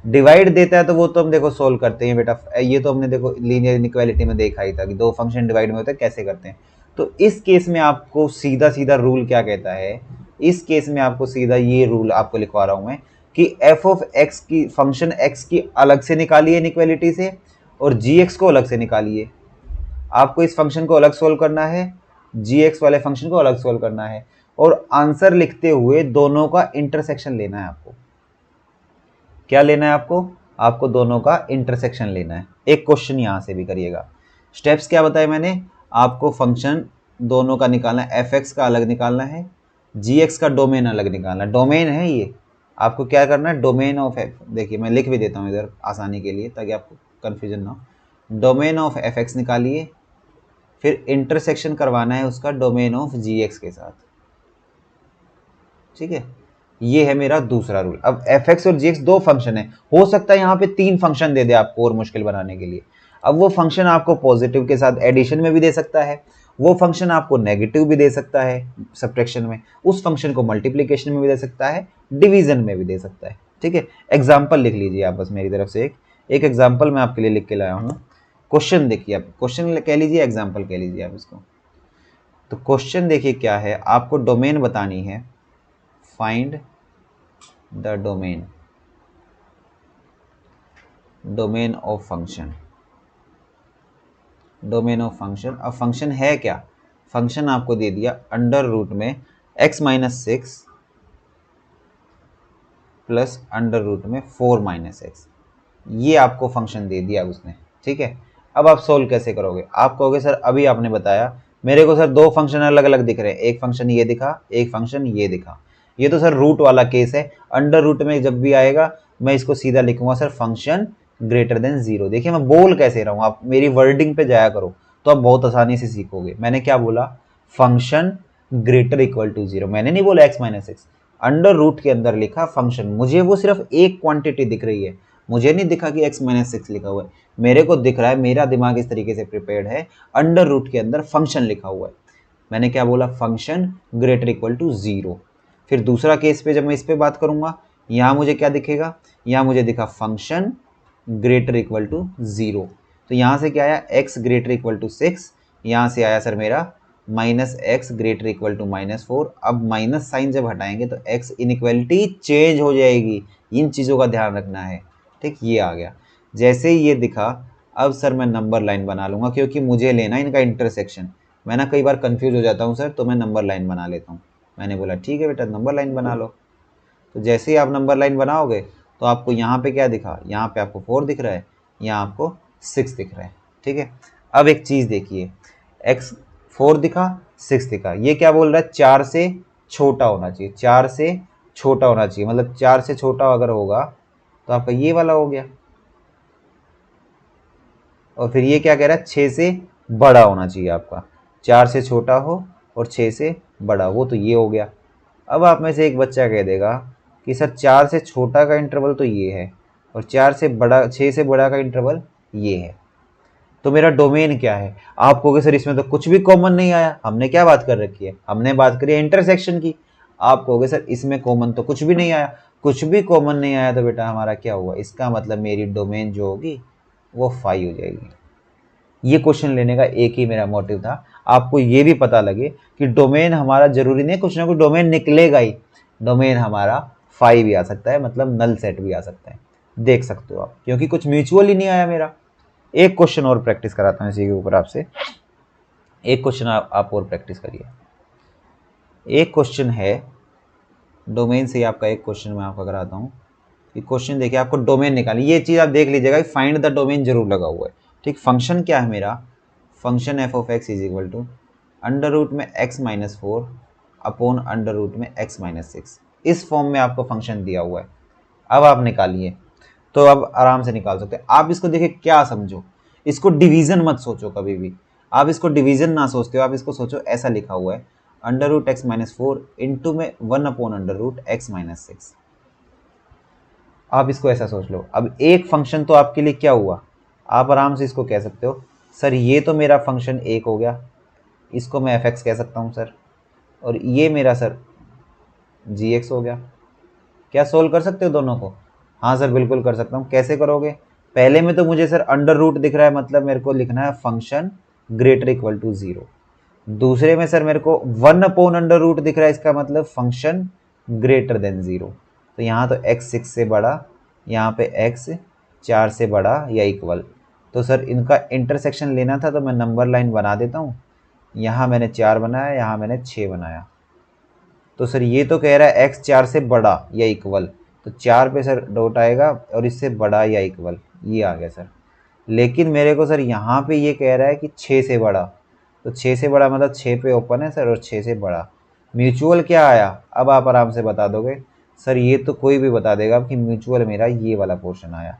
डिवाइड देता है तो वो तो हम देखो सोल्व करते हैं बेटा, ये तो हमने देखो लीनियर इनइक्वालिटी में देखा ही था कि दो फंक्शन डिवाइड में होते हैं कैसे करते हैं। तो इस केस में आपको सीधा सीधा रूल क्या कहता है, इस केस में आपको सीधा ये रूल आपको लिखवा रहा हूं मैं कि एफ ऑफ एक्स की फंक्शन एक्स की अलग से निकालिए इनइक्वालिटी से, और जी एक्स को अलग से निकालिए। आपको इस फंक्शन को अलग सोल्व करना है, जी एक्स वाले फंक्शन को अलग सोल्व करना है, और आंसर लिखते हुए दोनों का इंटरसेक्शन लेना है आपको। क्या लेना है आपको, आपको दोनों का इंटरसेक्शन लेना है। एक क्वेश्चन यहां से भी करिएगा। स्टेप्स क्या बताए मैंने आपको, फंक्शन दोनों का निकालना है, एफ एक्स का अलग निकालना है, जी एक्स का डोमेन अलग निकालना है। डोमेन है ये, आपको क्या करना है, डोमेन ऑफ एफ, देखिए मैं लिख भी देता हूँ इधर आसानी के लिए ताकि आपको कन्फ्यूजन ना हो। डोमेन ऑफ एफ एक्स निकालिए, फिर इंटरसेक्शन करवाना है उसका डोमेन ऑफ जी एक्स के साथ। ठीक है, ये है मेरा दूसरा रूल। अब एफ एक्स और जी एक्स दो फंक्शन है, हो सकता है यहाँ पे तीन फंक्शन दे दे आपको और मुश्किल बनाने के लिए। अब वो फंक्शन आपको पॉजिटिव के साथ एडिशन में भी दे सकता है, वो फंक्शन आपको नेगेटिव भी दे सकता है सब्ट्रैक्शन में, उस फंक्शन को मल्टीप्लीकेशन में भी दे सकता है, डिवीजन में भी दे सकता है। ठीक है, एग्जाम्पल लिख लीजिए आप बस मेरी तरफ से एक एग्जाम्पल मैं आपके लिए लिख के लाया हूँ। क्वेश्चन देखिए, आप क्वेश्चन कह लीजिए, एग्जाम्पल कह लीजिए आप इसको। तो क्वेश्चन देखिए क्या है, आपको डोमेन बतानी है, find the domain of function, domain of function. अब फंक्शन है क्या, फंक्शन आपको दे दिया अंडर रूट में x minus six plus under root में 4 माइनस एक्स, ये आपको फंक्शन दे दिया उसने। ठीक है, अब आप सोल्व कैसे करोगे, आप कहोगे सर अभी आपने बताया मेरे को सर दो फंक्शन अलग अलग दिख रहे हैं, एक फंक्शन ये दिखा, एक फंक्शन ये दिखा। ये तो सर रूट वाला केस है, अंडर रूट में जब भी आएगा मैं इसको सीधा लिखूंगा sir function greater than zero. देखिए मैं बोल कैसे रहा हूं, आप मेरी वर्डिंग पे जाया करो तो आप बहुत आसानी से सीखोगे। मैंने क्या बोला, function greater equal to zero, मैंने नहीं बोला x minus x, under root के अंदर लिखा फंक्शन। मुझे वो सिर्फ एक क्वांटिटी दिख रही है, मुझे नहीं दिखा कि x माइनस सिक्स लिखा हुआ है, मेरे को दिख रहा है, मेरा दिमाग इस तरीके से प्रिपेयर्ड है, अंडर रूट के अंदर फंक्शन लिखा हुआ है। मैंने क्या बोला, function greater equal to zero. फिर दूसरा केस पे जब मैं इस पे बात करूंगा, यहाँ मुझे क्या दिखेगा, यहाँ मुझे दिखा function greater equal to zero. तो यहाँ से क्या आया, x greater equal to six, यहाँ से आया सर मेरा minus x greater equal to minus four. अब माइनस साइन जब हटाएंगे तो x इनइक्वालिटी चेंज हो जाएगी, इन चीज़ों का ध्यान रखना है। ठीक, ये आ गया। जैसे ही ये दिखा, अब सर मैं नंबर लाइन बना लूँगा क्योंकि मुझे लेना इनका इंटरसेक्शन। मैं ना कई बार कंफ्यूज हो जाता हूँ सर, तो मैं नंबर लाइन बना लेता हूँ। मैंने बोला ठीक है बेटा नंबर लाइन बना लो। तो जैसे ही आप नंबर लाइन बनाओगे तो आपको यहाँ पे क्या दिखा, यहाँ पे आपको 4 दिख रहा है, यहाँ आपको 6 दिख रहा है। ठीक है, अब एक चीज़ देखिए, x 4 दिखा, 6 दिखा, ये क्या बोल रहा है, 4 से छोटा होना चाहिए, 4 से छोटा होना चाहिए, मतलब 4 से छोटा अगर होगा तो आपका ये वाला हो गया। और फिर ये क्या कह रहा है, 6 से बड़ा होना चाहिए आपका, 4 से छोटा हो और 6 से बड़ा, वो तो ये हो गया। अब आप में से एक बच्चा कह देगा कि सर 4 से छोटा का इंटरवल तो ये है और 4 से बड़ा, 6 से बड़ा का इंटरवल ये है, तो मेरा डोमेन क्या है। आप कहोगे सर इसमें तो कुछ भी कॉमन नहीं आया, हमने क्या बात कर रखी है, हमने बात करी है इंटरसेक्शन की। आप कहोगे सर इसमें कॉमन तो कुछ भी नहीं आया, कुछ भी कॉमन नहीं आया तो बेटा हमारा क्या हुआ, इसका मतलब मेरी डोमेन जो होगी वो 5 हो जाएगी। ये क्वेश्चन लेने का एक ही मेरा मोटिव था, आपको ये भी पता लगे कि डोमेन हमारा जरूरी नहीं कुछ ना कुछ डोमेन निकलेगा ही, डोमेन हमारा 5 भी आ सकता है, मतलब नल सेट भी आ सकता है। देख सकते हो आप, क्योंकि कुछ म्यूचुअल ही नहीं आया मेरा। एक क्वेश्चन और प्रैक्टिस कराता हूँ इसी के ऊपर आपसे, एक क्वेश्चन आप और प्रैक्टिस करिए। एक क्वेश्चन है डोमेन से, आपका एक क्वेश्चन मैं आपको कराता हूँ। ये क्वेश्चन देखिए, आपको डोमेन निकालिए, ये चीज़ आप देख लीजिएगा, फाइंड द डोमेन जरूर लगा हुआ है। ठीक, फंक्शन क्या है मेरा, function F of x is equal to under root में X minus four upon under root में एक्स माइनस सिक्स, इस फॉर्म में आपको फंक्शन दिया हुआ है। अब आप निकालिए, तो अब आराम से निकाल सकते हैं आप। इसको देखिए क्या समझो, इसको डिवीजन मत सोचो कभी भी, आप इसको डिवीजन ना सोचते हो, आप इसको सोचो ऐसा लिखा हुआ है under root x minus 4 into में 1 upon under root x minus 6। आप इसको ऐसा सोच लो, अब एक फंक्शन तो आपके लिए क्या हुआ, आप आराम से इसको कह सकते हो सर ये तो मेरा फंक्शन एक हो गया, इसको मैं एफ एक्स कह सकता हूँ सर, और ये मेरा सर जी एक्स हो गया। क्या सोल्व कर सकते हो दोनों को? हाँ सर बिल्कुल कर सकता हूँ। कैसे करोगे? पहले में तो मुझे सर अंडर रूट दिख रहा है, मतलब मेरे को लिखना है फंक्शन ग्रेटर इक्वल टू 0। दूसरे में सर मेरे को 1 अपॉन अंडर रूट दिख रहा है, इसका मतलब फंक्शन ग्रेटर देन 0। तो यहाँ तो x 6 से बड़ा, यहाँ पे x 4 से बड़ा या इक्वल। तो सर इनका इंटरसेक्शन लेना था, तो मैं नंबर लाइन बना देता हूँ। यहाँ मैंने 4 बनाया, यहाँ मैंने 6 बनाया। तो सर ये तो कह रहा है x 4 से बड़ा या इक्वल, तो 4 पे सर डॉट आएगा और इससे बड़ा या इक्वल, ये आ गया सर। लेकिन मेरे को सर यहाँ पे ये कह रहा है कि 6 से बड़ा, तो 6 से बड़ा मतलब 6 पे ओपन है सर, और 6 से बड़ा। म्यूचुअल क्या आया? अब आप आराम से बता दोगे सर, ये तो कोई भी बता देगा कि म्यूचुअल मेरा ये वाला पोर्शन आया।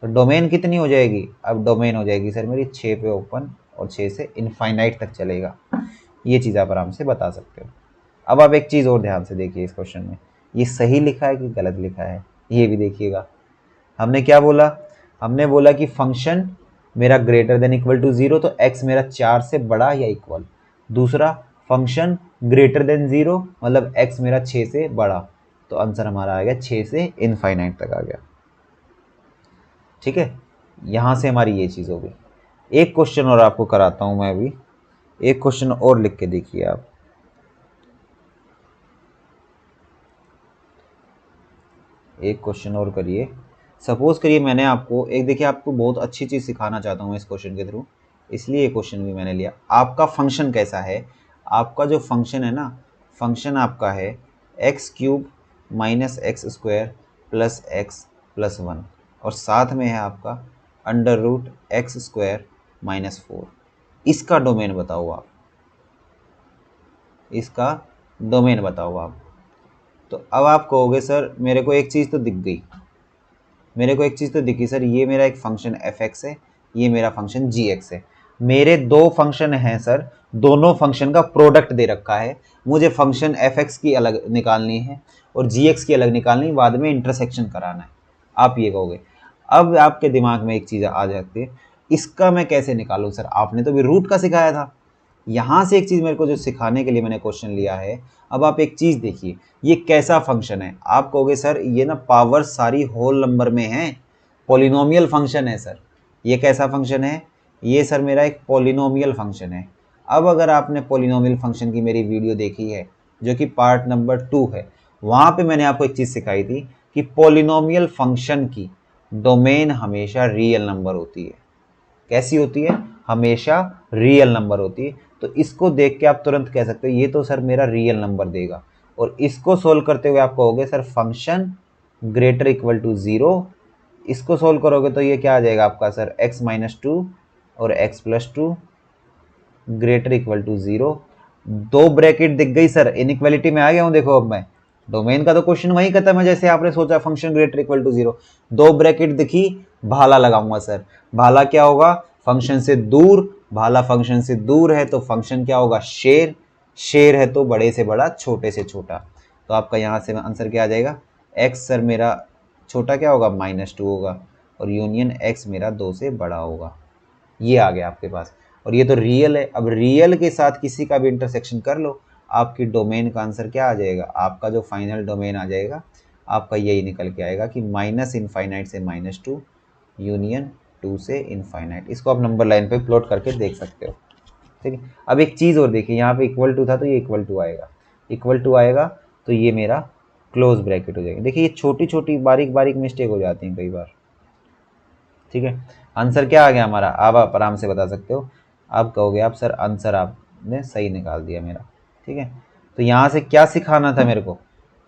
तो डोमेन कितनी हो जाएगी? अब डोमेन हो जाएगी सर मेरी 6 पे ओपन और 6 से इनफाइनाइट तक चलेगा। ये चीज़ आप आराम से बता सकते हो। अब आप एक चीज़ और ध्यान से देखिए इस क्वेश्चन में, ये सही लिखा है कि गलत लिखा है, ये भी देखिएगा। हमने क्या बोला? हमने बोला कि फंक्शन मेरा ग्रेटर देन इक्वल टू 0, तो x मेरा 4 से बड़ा या इक्वल। दूसरा, फंक्शन ग्रेटर देन 0 मतलब x मेरा 6 से बड़ा। तो आंसर हमारा आ गया 6 से इनफाइनाइट तक आ गया। ठीक है, यहाँ से हमारी ये चीज़ हो गई। एक क्वेश्चन और आपको कराता हूँ मैं अभी, एक क्वेश्चन और लिख के देखिए आप। एक क्वेश्चन और करिए। सपोज करिए मैंने आपको एक, देखिए आपको बहुत अच्छी चीज़ सिखाना चाहता हूँ इस क्वेश्चन के थ्रू, इसलिए ये क्वेश्चन भी मैंने लिया। आपका फंक्शन कैसा है? आपका जो फंक्शन है ना, फंक्शन आपका है x cube minus x square plus x plus 1, और साथ में है आपका under root x square minus 4। इसका डोमेन बताओ आप, इसका डोमेन बताओ आप। तो अब आप कहोगे सर मेरे को एक चीज़ तो दिख गई, मेरे को एक चीज़ तो दिखी सर, ये मेरा एक फंक्शन एफ एक्स है, ये मेरा फंक्शन जी एक्स है। मेरे दो फंक्शन हैं सर, दोनों फंक्शन का प्रोडक्ट दे रखा है, मुझे फंक्शन एफ एक्स की अलग निकालनी है और जी एक्स की अलग निकालनी है, बाद में इंटरसेक्शन कराना है, आप ये कहोगे। अब आपके दिमाग में एक चीज़ आ जाती है, इसका मैं कैसे निकालूँ सर? आपने तो भी रूट का सिखाया था। यहाँ से एक चीज़ मेरे को जो सिखाने के लिए मैंने क्वेश्चन लिया है। अब आप एक चीज़ देखिए, ये कैसा फंक्शन है? आप कहोगे सर ये ना पावर सारी होल नंबर में है, पॉलिनोमियल फंक्शन है सर। ये कैसा फंक्शन है? ये सर मेरा एक पॉलिनोमियल फंक्शन है। अब अगर आपने पॉलिनोमियल फंक्शन की मेरी वीडियो देखी है, जो कि पार्ट नंबर 2 है, वहाँ पे मैंने आपको एक चीज़ सिखाई थी कि पॉलिनोमियल फंक्शन की डोमेन हमेशा रियल नंबर होती है। कैसी होती है? हमेशा रियल नंबर होती है। तो इसको देख के आप तुरंत कह सकते हो ये तो सर मेरा रियल नंबर देगा, और इसको सोल्व करते हुए आप कहोगे sir function greater equal to 0। इसको सोल्व करोगे तो ये क्या आ जाएगा आपका सर x माइनस 2 और x plus 2 greater equal to 0। दो ब्रैकेट दिख गई सर, इनइक्वालिटी में आ गया हूँ। देखो अब मैं डोमेन का तो क्वेश्चन वही खत्म है जैसे आपने सोचा, फंक्शन ग्रेटर इक्वल टू 0। दो ब्रैकेट दिखी, भाला लगाऊंगा सर। भाला क्या होगा? फंक्शन से दूर, भाला फंक्शन से दूर है तो फंक्शन क्या होगा? शेर। शेर है तो बड़े से बड़ा, छोटे से छोटा। तो आपका यहाँ से आंसर क्या आ जाएगा? एक्स सर मेरा छोटा क्या होगा? -2 होगा, और यूनियन एक्स मेरा 2 से बड़ा होगा। ये आ गया आपके पास, और ये तो रियल है। अब रियल के साथ किसी का भी इंटरसेक्शन कर लो, आपकी डोमेन का आंसर क्या आ जाएगा? आपका जो फाइनल डोमेन आ जाएगा आपका यही निकल के आएगा कि माइनस इनफाइनाइट से -2 यूनियन 2 से इनफाइनाइट। इसको आप नंबर लाइन पे प्लॉट करके देख सकते हो। ठीक है, अब एक चीज़ और देखिए, यहाँ पे इक्वल टू था तो ये इक्वल टू आएगा, इक्वल टू आएगा तो ये मेरा क्लोज ब्रैकेट हो जाएगा। देखिए ये छोटी छोटी बारीक बारीक मिस्टेक हो जाती हैं कई बार। ठीक है, आंसर क्या आ गया हमारा? अब आप आराम से बता सकते हो। आप कहोगे आप सर आंसर आपने सही निकाल दिया मेरा। ठीक है, तो यहाँ से क्या सिखाना था मेरे को?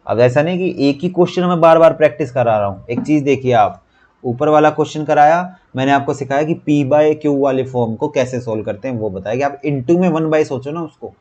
अब ऐसा नहीं कि एक ही क्वेश्चन में बार बार प्रैक्टिस करा रहा हूँ। एक चीज़ देखिए, आप ऊपर वाला क्वेश्चन कराया, मैंने आपको सिखाया कि पी बाय क्यू वाले फॉर्म को कैसे सोल्व करते हैं, वो बताया कि आप इनटू में 1 बाय सोचो ना उसको।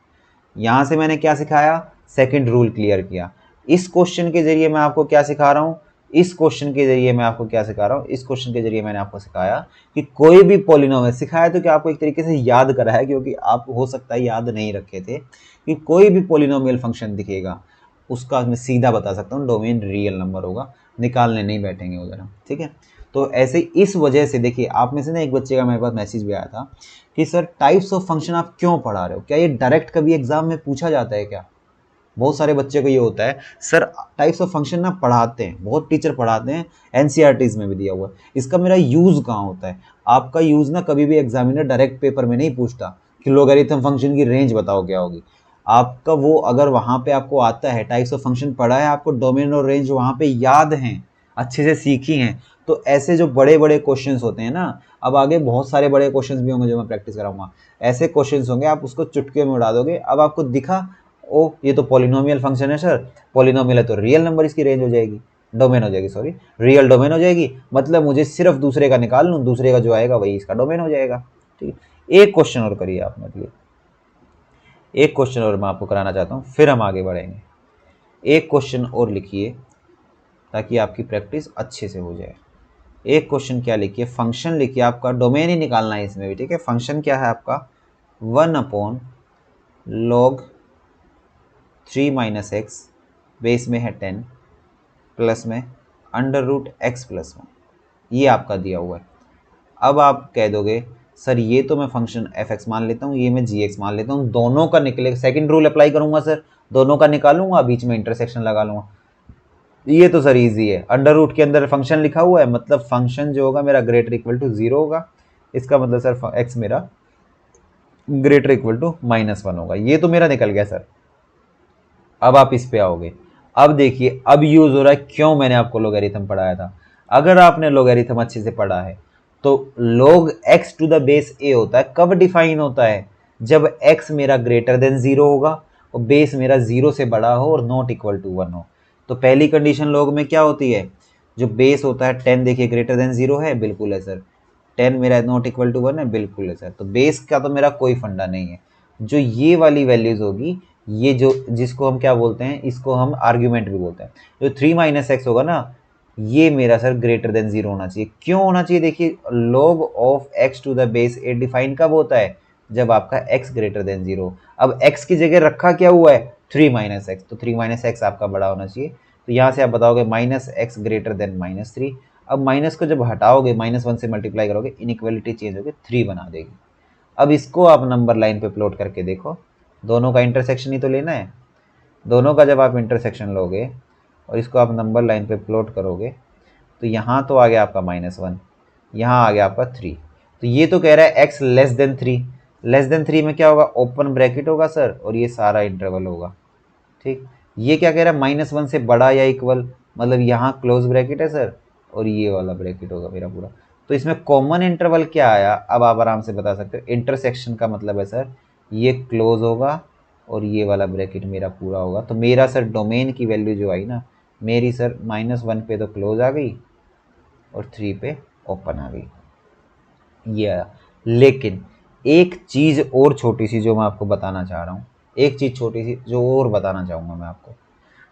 यहाँ से मैंने क्या सिखाया? सेकंड रूल क्लियर किया। इस क्वेश्चन के जरिए मैं आपको क्या सिखा रहा हूँ? इस क्वेश्चन के जरिए मैं आपको क्या सिखा रहा हूँ, इस क्वेश्चन के जरिए मैंने आपको सिखाया कि कोई भी पॉलिनोमियल सिखाया तो क्या आपको एक तरीके से याद कराया, क्योंकि आप हो सकता है याद नहीं रखे थे कि कोई भी पॉलिनोमियल फंक्शन दिखेगा उसका मैं सीधा बता सकता हूँ डोमेन रियल नंबर होगा, निकालने नहीं बैठेंगे उधर हम, ठीक है। तो ऐसे इस वजह से देखिए, आप में से ना एक बच्चे का मेरे पास मैसेज भी आया था कि सर टाइप्स ऑफ फंक्शन आप क्यों पढ़ा रहे हो, क्या ये डायरेक्ट कभी एग्जाम में पूछा जाता है क्या। बहुत सारे बच्चे को ये होता है सर टाइप्स ऑफ फंक्शन ना पढ़ाते हैं, बहुत टीचर पढ़ाते हैं, एनसीईआरटीज में भी दिया हुआ है, इसका मेरा यूज कहाँ होता है। आपका यूज ना कभी भी एग्जामिनर डायरेक्ट पेपर में नहीं पूछता कि लोगरिथम फंक्शन की रेंज बताओ क्या होगी। आपका वो अगर वहां पे आपको आता है, टाइप्स ऑफ फंक्शन पढ़ा है, आपको डोमेन और रेंज वहां पे याद हैं, अच्छे से सीखी हैं, तो ऐसे जो बड़े बड़े क्वेश्चंस होते हैं ना, अब आगे बहुत सारे बड़े क्वेश्चंस भी होंगे जो मैं प्रैक्टिस कराऊंगा, ऐसे क्वेश्चंस होंगे आप उसको चुटकियों में उड़ा दोगे। अब आपको दिखा ओ ये तो पॉलिनोमियल फंक्शन है सर, पॉलिनोमियल है तो रियल नंबर इसकी रेंज हो जाएगी, डोमेन हो जाएगी, सॉरी रियल डोमेन हो जाएगी, मतलब मुझे सिर्फ दूसरे का निकाल लूँ, दूसरे का जो आएगा वही इसका डोमेन हो जाएगा। ठीक है, एक क्वेश्चन और करिए आप मेरे लिए, एक क्वेश्चन और मैं आपको कराना चाहता हूँ, फिर हम आगे बढ़ेंगे। एक क्वेश्चन और लिखिए ताकि आपकी प्रैक्टिस अच्छे से हो जाए। एक क्वेश्चन क्या लिखिए, फंक्शन लिखिए, आपका डोमेन ही निकालना है इसमें भी, ठीक है। फंक्शन क्या है आपका, 1/log 3 माइनस एक्स, बेस में है 10, प्लस में √x+1, ये आपका दिया हुआ है। अब आप कह दोगे सर ये तो मैं फंक्शन f(x) मान लेता हूँ, ये मैं g(x) मान लेता हूँ, दोनों का निकलेगा, सेकंड रूल अप्लाई करूंगा सर, दोनों का निकालूंगा, बीच में इंटरसेक्शन लगा लूंगा। ये तो सर इजी है, अंडर रूट के अंदर फंक्शन लिखा हुआ है, मतलब फंक्शन जो होगा मेरा ग्रेटर इक्वल टू 0 होगा, इसका मतलब सर x मेरा ग्रेटर इक्वल टू -1 होगा, ये तो मेरा निकल गया सर। अब आप इस पे आओगे, अब देखिए अब यूज हो रहा है, क्यों मैंने आपको लोगरिथम पढ़ाया था। अगर आपने लोगरिथम अच्छे से पढ़ा है तो log x to the base a होता है, कब डिफाइन होता है, जब x मेरा ग्रेटर देन 0 होगा और बेस मेरा 0 से बड़ा हो और नॉट इक्वल टू 1 हो। तो पहली कंडीशन log में क्या होती है, जो बेस होता है 10, देखिए ग्रेटर देन 0 है, बिल्कुल है सर, 10 मेरा नॉट इक्वल टू 1 है, बिल्कुल है सर। तो बेस का तो मेरा कोई फंडा नहीं है, जो ये वाली वैल्यूज होगी, ये जो जिसको हम क्या बोलते हैं, इसको हम आर्ग्यूमेंट भी बोलते हैं, जो 3 माइनस एक्स होगा ना, ये मेरा सर ग्रेटर देन 0 होना चाहिए। क्यों होना चाहिए, देखिए log of x to the base a define कब होता है, जब आपका x ग्रेटर देन 0। अब x की जगह रखा क्या हुआ है 3 माइनस एक्स, तो 3 माइनस एक्स आपका बड़ा होना चाहिए। तो यहाँ से आप बताओगे -x ग्रेटर देन -3। अब माइनस को जब हटाओगे, -1 से मल्टीप्लाई करोगे, इनइक्वालिटी चेंज होकर 3 बना देगी। अब इसको आप नंबर लाइन पे प्लॉट करके देखो, दोनों का इंटरसेक्शन ही तो लेना है, दोनों का जब आप इंटरसेक्शन लोगे और इसको आप नंबर लाइन पे प्लॉट करोगे, तो यहाँ तो आ गया आपका -1, यहाँ आ गया आपका 3। तो ये तो कह रहा है x less than 3, less than 3 में क्या होगा, ओपन ब्रैकेट होगा सर, और ये सारा इंटरवल होगा, ठीक। ये क्या कह रहा है, -1 से बड़ा या इक्वल, मतलब यहाँ क्लोज ब्रैकेट है सर, और ये वाला ब्रैकेट होगा मेरा पूरा। तो इसमें कॉमन इंटरवल क्या आया, अब आप आराम से बता सकते हो, इंटरसेक्शन का मतलब है सर ये क्लोज होगा और ये वाला ब्रैकेट मेरा पूरा होगा। तो मेरा सर डोमेन की वैल्यू जो आई ना मेरी सर -1 पे तो क्लोज आ गई और 3 पे ओपन आ गई, ये आया। लेकिन एक चीज़ और छोटी सी जो मैं आपको बताना चाह रहा हूँ, एक चीज़ छोटी सी जो और बताना चाहूँगा मैं आपको,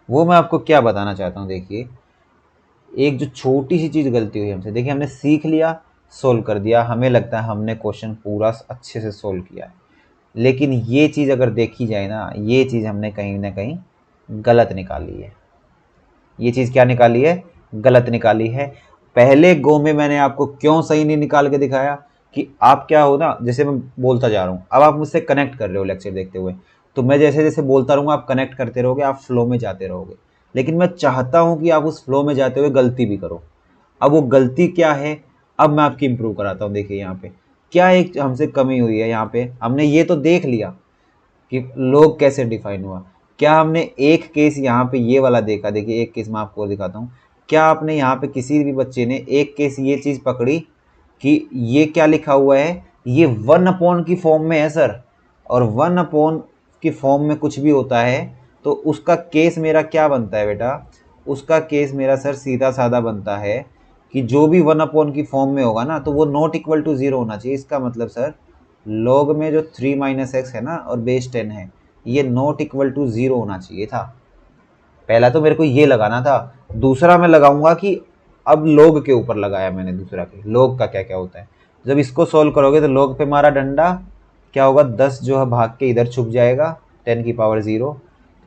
वो मैं आपको क्या बताना चाहता हूँ, देखिए एक जो छोटी सी चीज़ गलती हुई हमसे, देखिए हमने सीख लिया, सोल्व कर दिया, हमें लगता है हमने क्वेश्चन पूरा अच्छे से सोल्व किया है, लेकिन ये चीज़ अगर देखी जाए ना, ये चीज़ हमने कहीं ना कहीं गलत निकाली है। ये चीज़ क्या निकाली है, गलत निकाली है। पहले गो में मैंने आपको क्यों सही नहीं निकाल के दिखाया, कि आप क्या हो ना, जैसे मैं बोलता जा रहा हूँ, अब आप मुझसे कनेक्ट कर रहे हो लेक्चर देखते हुए, तो मैं जैसे जैसे बोलता रहूँगा आप कनेक्ट करते रहोगे, आप फ्लो में जाते रहोगे, लेकिन मैं चाहता हूँ कि आप उस फ्लो में जाते हुए गलती भी करो। अब वो गलती क्या है, अब मैं आपकी इंप्रूव कराता हूँ। देखिए यहाँ पे क्या एक हमसे कमी हुई है, यहाँ पे हमने ये तो देख लिया कि लोग कैसे डिफाइन हुआ, क्या हमने एक केस यहाँ पे ये वाला देखा, देखिए एक केस मैं आपको दिखाता हूँ, क्या आपने यहाँ पे किसी भी बच्चे ने एक केस ये चीज़ पकड़ी कि ये क्या लिखा हुआ है, ये 1/, की फॉर्म में है सर, और 1/, की फॉर्म में कुछ भी होता है तो उसका केस मेरा क्या बनता है बेटा, उसका केस मेरा सर सीधा साधा बनता है कि जो भी 1/, की फॉर्म में होगा ना तो वो नॉट इक्वल टू 0 होना चाहिए। इसका मतलब सर लॉग में जो 3 माइनस एक्स है ना और बेस 10 है, ये नॉट इक्वल टू 0 होना चाहिए था। पहला तो मेरे को ये लगाना था, दूसरा मैं लगाऊंगा कि अब लोग के ऊपर लगाया मैंने, दूसरा के लोग का क्या क्या होता है। जब इसको सोल्व करोगे तो लोग पे मारा डंडा, क्या होगा 10 जो है भाग के इधर छुप जाएगा, 10 की power 0,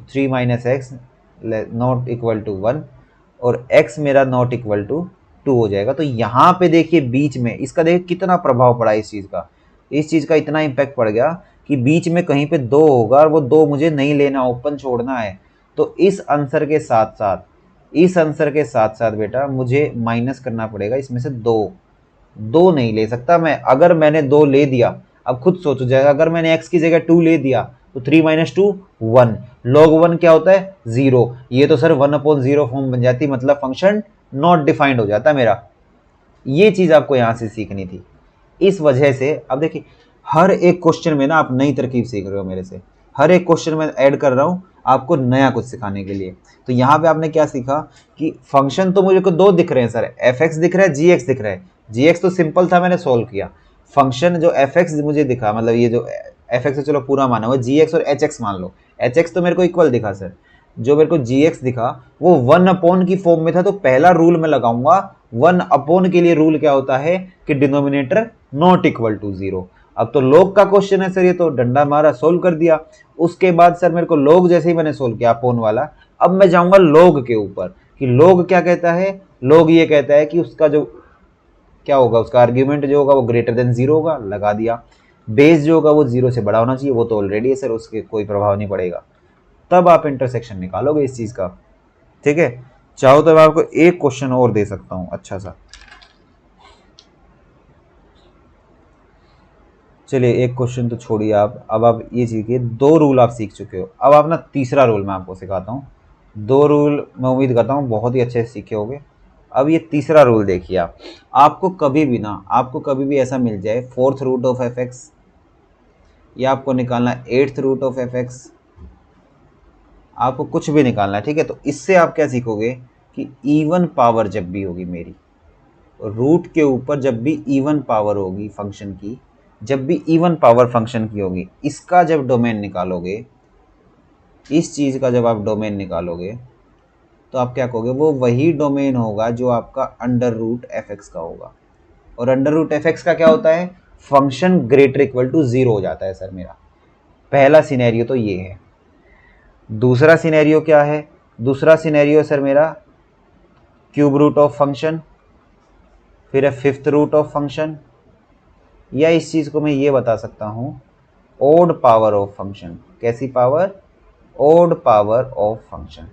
3 minus x not equal to 1 और x मेरा नॉट इक्वल टू 2 हो जाएगा। तो यहाँ पे देखिए बीच में इसका देखिए कितना प्रभाव पड़ा इस चीज़ का इतना इम्पैक्ट पड़ गया कि बीच में कहीं पे 2 होगा और वो 2 मुझे नहीं लेना, ओपन छोड़ना है। तो इस आंसर के साथ साथ बेटा मुझे माइनस करना पड़ेगा इसमें से 2 नहीं ले सकता मैं। अगर मैंने 2 ले दिया, अब खुद सोचो जाएगा, अगर मैंने x की जगह 2 ले दिया तो 3 माइनस 2 1, log 1 क्या होता है 0, ये तो सर 1/0 फॉर्म बन जाती, मतलब फंक्शन नॉट डिफाइंड हो जाता मेरा। ये चीज आपको यहां से सीखनी थी। इस वजह से अब देखिए हर एक क्वेश्चन में ना आप नई तरकीब सीख रहे हो मेरे से, हर एक क्वेश्चन में ऐड कर रहा हूं आपको नया कुछ सिखाने के लिए। तो यहाँ पे आपने क्या सीखा कि फंक्शन तो मुझे को 2 दिख रहे हैं सर, fx दिख रहा है, gx दिख रहा है। gx तो सिंपल था, मैंने सोल्व किया। फंक्शन जो fx मुझे दिखा, मतलब ये जो fx है चलो पूरा माना हुआ, gx और hx मान लो, hx तो मेरे को इक्वल दिखा सर, जो मेरे को gx दिखा वो 1 की फॉर्म में था। तो पहला रूल मैं लगाऊंगा 1 के लिए रूल क्या होता है कि डिनोमिनेटर नॉट इक्वल टू 0। अब तो लोग का क्वेश्चन है सर, ये तो डंडा मारा सोल्व कर दिया। उसके बाद सर मेरे को लोग जैसे ही मैंने सोल्व किया अपोन वाला, अब मैं जाऊंगा लोग के ऊपर कि लोग क्या कहता है। लोग ये कहता है कि उसका जो क्या होगा, उसका आर्ग्यूमेंट जो होगा वो ग्रेटर देन 0 होगा, लगा दिया। बेस जो होगा वो 0 से बड़ा होना चाहिए, वो तो ऑलरेडी है सर, उसके कोई प्रभाव नहीं पड़ेगा। तब आप इंटरसेक्शन निकालोगे इस चीज का। ठीक है, चाहो तो मैं आपको एक क्वेश्चन और दे सकता हूं अच्छा सा। चलिए एक क्वेश्चन तो छोड़िए आप, अब आप ये सीखिए, 2 रूल आप सीख चुके हो, अब आप ना तीसरा रूल मैं आपको सिखाता हूँ। 2 रूल मैं उम्मीद करता हूँ बहुत ही अच्छे से सीखे होगे। अब ये तीसरा रूल देखिए आप, आपको कभी भी ऐसा मिल जाए 4th रूट ऑफ fx, या आपको निकालना 8th रूट ऑफ fx, आपको कुछ भी निकालना है, ठीक है। तो इससे आप क्या सीखोगे कि इवन पावर जब भी होगी मेरी, रूट के ऊपर जब भी इवन पावर होगी फंक्शन की, जब भी इवन पावर फंक्शन की होगी, इसका जब डोमेन निकालोगे, इस चीज का जब आप डोमेन निकालोगे तो आप क्या कहोगे, वो वही डोमेन होगा जो आपका अंडर रूट एफ एक्स का होगा। और अंडर रूट एफ एक्स का क्या होता है, फंक्शन ग्रेटर इक्वल टू 0 हो जाता है सर मेरा। पहला सिनेरियो तो ये है। दूसरा सिनेरियो क्या है, दूसरा सिनेरियो सर मेरा क्यूब रूट ऑफ फंक्शन, फिर है 5th रूट ऑफ फंक्शन, या इस चीज को मैं ये बता सकता हूं ओड पावर ऑफ फंक्शन। कैसी पावर, ओड पावर ऑफ फंक्शन,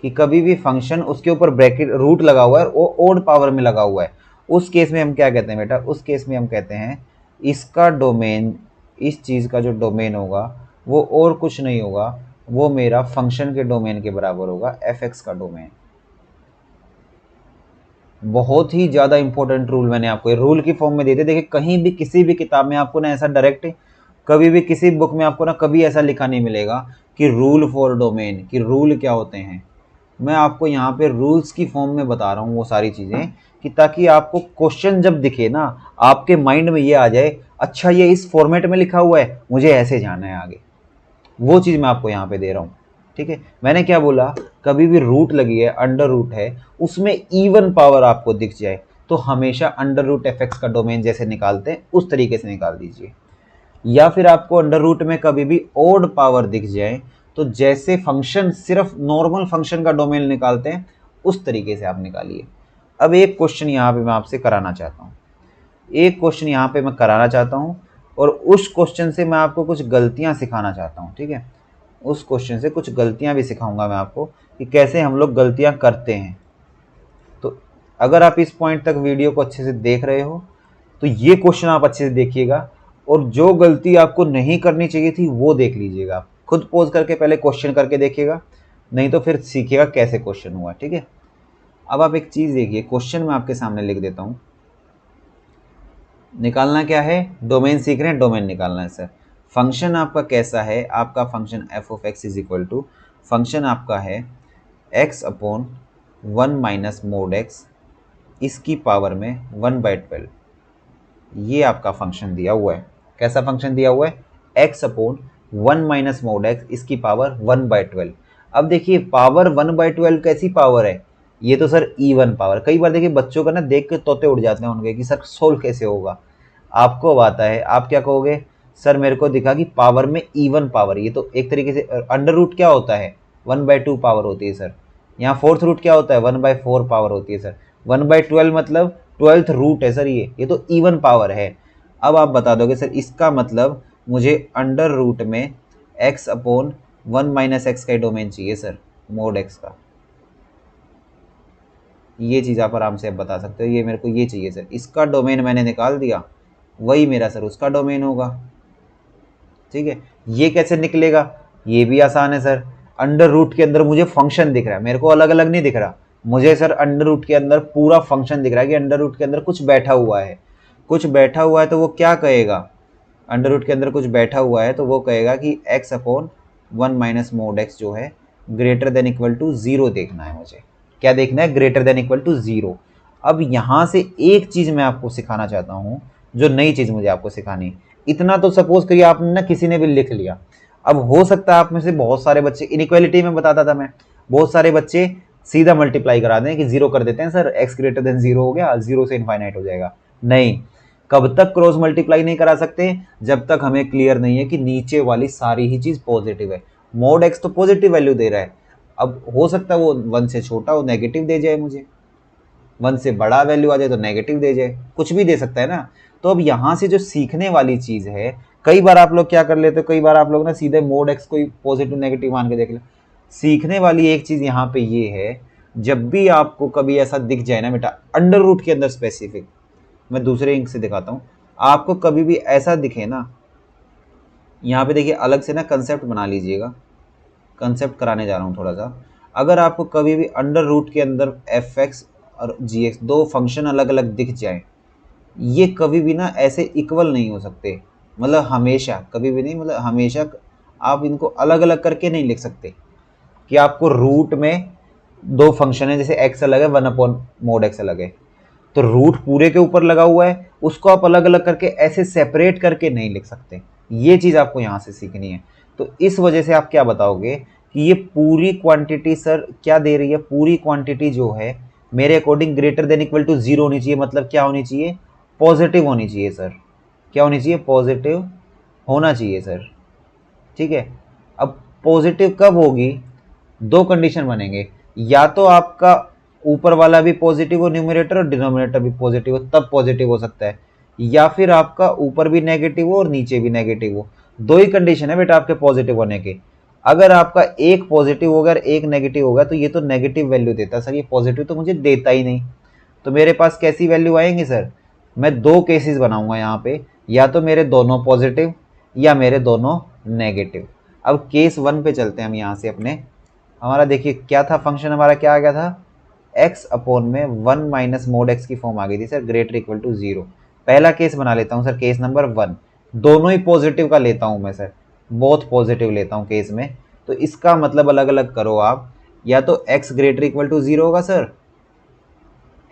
कि कभी भी फंक्शन उसके ऊपर ब्रैकेट रूट लगा हुआ है, वो ओड पावर में लगा हुआ है, उस केस में हम क्या कहते हैं बेटा, उस केस में हम कहते हैं इसका डोमेन, इस चीज का जो डोमेन होगा वो और कुछ नहीं होगा, वो मेरा फंक्शन के डोमेन के बराबर होगा, एफ एक्स का डोमेन। बहुत ही ज्यादा इंपॉर्टेंट रूल मैंने आपको रूल की फॉर्म में दे दिया। देखिए कहीं भी किसी भी किताब में आपको ना ऐसा डायरेक्ट, कभी भी किसी बुक में आपको ना कभी ऐसा लिखा नहीं मिलेगा कि रूल फॉर डोमेन, कि रूल क्या होते हैं। मैं आपको यहाँ पे रूल्स की फॉर्म में बता रहा हूँ वो सारी चीजें, कि ताकि आपको क्वेश्चन जब दिखे ना आपके माइंड में ये आ जाए, अच्छा ये इस फॉर्मेट में लिखा हुआ है, मुझे ऐसे जाना है आगे। वो चीज मैं आपको यहाँ पे दे रहा हूँ। ठीक है, मैंने क्या बोला, कभी भी रूट लगी है, अंडर रूट है, उसमें इवन पावर आपको दिख जाए तो हमेशा अंडर रूट एफ एक्स का डोमेन जैसे निकालते हैं उस तरीके से निकाल दीजिए। या फिर आपको अंडर रूट में कभी भी ओड पावर दिख जाए तो जैसे फंक्शन सिर्फ नॉर्मल फंक्शन का डोमेन निकालते हैं उस तरीके से आप निकालिए। अब एक क्वेश्चन यहाँ पे मैं आपसे कराना चाहता हूँ, एक क्वेश्चन यहाँ पे मैं कराना चाहता हूँ, और उस क्वेश्चन से मैं आपको कुछ गलतियाँ सिखाना चाहता हूँ। ठीक है, उस क्वेश्चन से कुछ गलतियाँ भी सिखाऊंगा मैं आपको कि कैसे हम लोग गलतियाँ करते हैं। तो अगर आप इस पॉइंट तक वीडियो को अच्छे से देख रहे हो तो ये क्वेश्चन आप अच्छे से देखिएगा, और जो गलती आपको नहीं करनी चाहिए थी वो देख लीजिएगा। आप खुद पोज करके पहले क्वेश्चन करके देखिएगा, नहीं तो फिर सीखिएगा कैसे क्वेश्चन हुआ। ठीक है, अब आप एक चीज देखिए, क्वेश्चन मैं आपके सामने लिख देता हूं। निकालना क्या है, डोमेन सीख रहे हैं, डोमेन निकालना है सर। फंक्शन आपका कैसा है, आपका function F of x is equal to, function आपका है x upon 1 minus mod x, इसकी पावर में 1/12। ये आपका फंक्शन दिया हुआ है। कैसा फंक्शन दिया हुआ है, x upon 1 minus mod x, इसकी पावर 1/12। अब देखिए पावर 1/12 कैसी पावर है, ये तो सर इवन पावर। कई बार देखिए बच्चों का ना देख के तोते उड़ जाते हैं उनके कि सर सोल्व कैसे होगा। आपको अब आता है, आप क्या कहोगे, सर मेरे को दिखा कि पावर में इवन पावर, ये तो एक तरीके से अंडर रूट क्या होता है 1/2 पावर होती है सर। यहाँ फोर्थ रूट क्या होता है 1/4 पावर होती है सर। 1/12 मतलब 12th रूट है सर, ये तो इवन पावर है। अब आप बता दोगे सर इसका मतलब मुझे अंडर रूट में x अपॉन 1 - x का डोमेन चाहिए सर, मोड x का। ये चीज़ आप आराम से अब बता सकते हो, ये मेरे को ये चाहिए सर, इसका डोमेन मैंने निकाल दिया, वही मेरा सर उसका डोमेन होगा। ठीक है, ये कैसे निकलेगा, ये भी आसान है सर। अंडर रूट के अंदर मुझे फंक्शन दिख रहा है, मेरे को अलग अलग नहीं दिख रहा, मुझे सर अंडर रूट के अंदर पूरा फंक्शन दिख रहा है कि अंडर रूट के अंदर कुछ बैठा हुआ है। कुछ बैठा हुआ है तो वो क्या कहेगा, अंडर रूट के अंदर कुछ बैठा हुआ है तो वो कहेगा कि x अपॉन 1 - मोड x जो है ग्रेटर देन इक्वल टू 0 देखना है मुझे। क्या देखना है, ग्रेटर देन इक्वल टू 0। अब यहाँ से एक चीज़ मैं आपको सिखाना चाहता हूँ, जो नई चीज़ मुझे आपको सिखानी है। इतना तो सपोज करिए आपने ना किसी ने भी लिख लिया। अब हो सकता है आप में से बहुत सारे बच्चे, इनइक्वालिटी में बताता था मैं, बहुत सारे बच्चे सीधा मल्टीप्लाई करा दें कि 0 कर देते हैं सर, x ग्रेटर देन 0 हो गया, 0 से इनफाइनाइट हो जाएगा। नहीं, कब तक क्रॉस मल्टीप्लाई नहीं करा सकते, जब तक हमें क्लियर नहीं है कि नीचे वाली सारी ही चीज पॉजिटिव है। मोड x तो पॉजिटिव वैल्यू दे रहा है, अब हो सकता है वो 1 से छोटा वो नेगेटिव दे जाए, मुझे 1 से बड़ा वैल्यू आ जाए तो नेगेटिव दे जाए, कुछ भी दे सकता है ना। तो अब यहाँ से जो सीखने वाली चीज है, कई बार आप लोग क्या कर लेते हो, कई बार आप लोग ना सीधे मोड x को पॉजिटिव नेगेटिव मान के देख ले। सीखने वाली एक चीज यहाँ पे ये है, जब भी आपको कभी ऐसा दिख जाए ना बेटा अंडर रूट के अंदर स्पेसिफिक, मैं दूसरे इंक से दिखाता हूँ, आपको कभी भी ऐसा दिखे ना, यहाँ पे देखिए अलग से ना कंसेप्ट बना लीजिएगा, कंसेप्ट कराने जा रहा हूँ थोड़ा सा। अगर आपको कभी भी अंडर रूट के अंदर fx और gx दो फंक्शन अलग अलग दिख जाए, ये कभी भी ना ऐसे इक्वल नहीं हो सकते, मतलब हमेशा, कभी भी नहीं, मतलब हमेशा आप इनको अलग अलग करके नहीं लिख सकते कि आपको रूट में दो फंक्शन है, जैसे x अलग है 1/mod x अलग है, तो रूट पूरे के ऊपर लगा हुआ है, उसको आप अलग अलग करके ऐसे सेपरेट करके नहीं लिख सकते। ये चीज़ आपको यहाँ से सीखनी है। तो इस वजह से आप क्या बताओगे कि ये पूरी क्वांटिटी सर क्या दे रही है, पूरी क्वांटिटी जो है मेरे according greater than equal to 0 होनी चाहिए, मतलब क्या होनी चाहिए, पॉजिटिव होनी चाहिए सर। क्या होनी चाहिए, पॉजिटिव होना चाहिए सर। ठीक है, अब पॉजिटिव कब होगी, दो कंडीशन बनेंगे, या तो आपका ऊपर वाला भी पॉजिटिव हो न्यूमरेटर और डिनोमिनेटर भी पॉजिटिव हो, तब पॉजिटिव हो सकता है, या फिर आपका ऊपर भी नेगेटिव हो और नीचे भी नेगेटिव हो। दो ही कंडीशन है बेटा आपके पॉजिटिव होने के। अगर आपका एक पॉजिटिव होगा और एक नेगेटिव होगा तो ये तो नेगेटिव वैल्यू देता है सर, ये पॉजिटिव तो मुझे देता ही नहीं। तो मेरे पास कैसी वैल्यू आएंगी सर, मैं दो केसेस बनाऊंगा यहाँ पे, या तो मेरे दोनों पॉजिटिव या मेरे दोनों नेगेटिव। अब केस 1 पे चलते हैं हम यहाँ से अपने। हमारा देखिए क्या था फंक्शन, हमारा क्या आ गया था, x अपॉन में 1 - मोड x की फॉर्म आ गई थी सर, ग्रेटर इक्वल टू 0। पहला केस बना लेता हूँ सर, केस नंबर 1, दोनों ही पॉजिटिव का लेता हूँ मैं सर, बहुत पॉजिटिव लेता हूँ केस में। तो इसका मतलब अलग अलग करो आप, या तो x ग्रेटर इक्वल टू 0 होगा सर,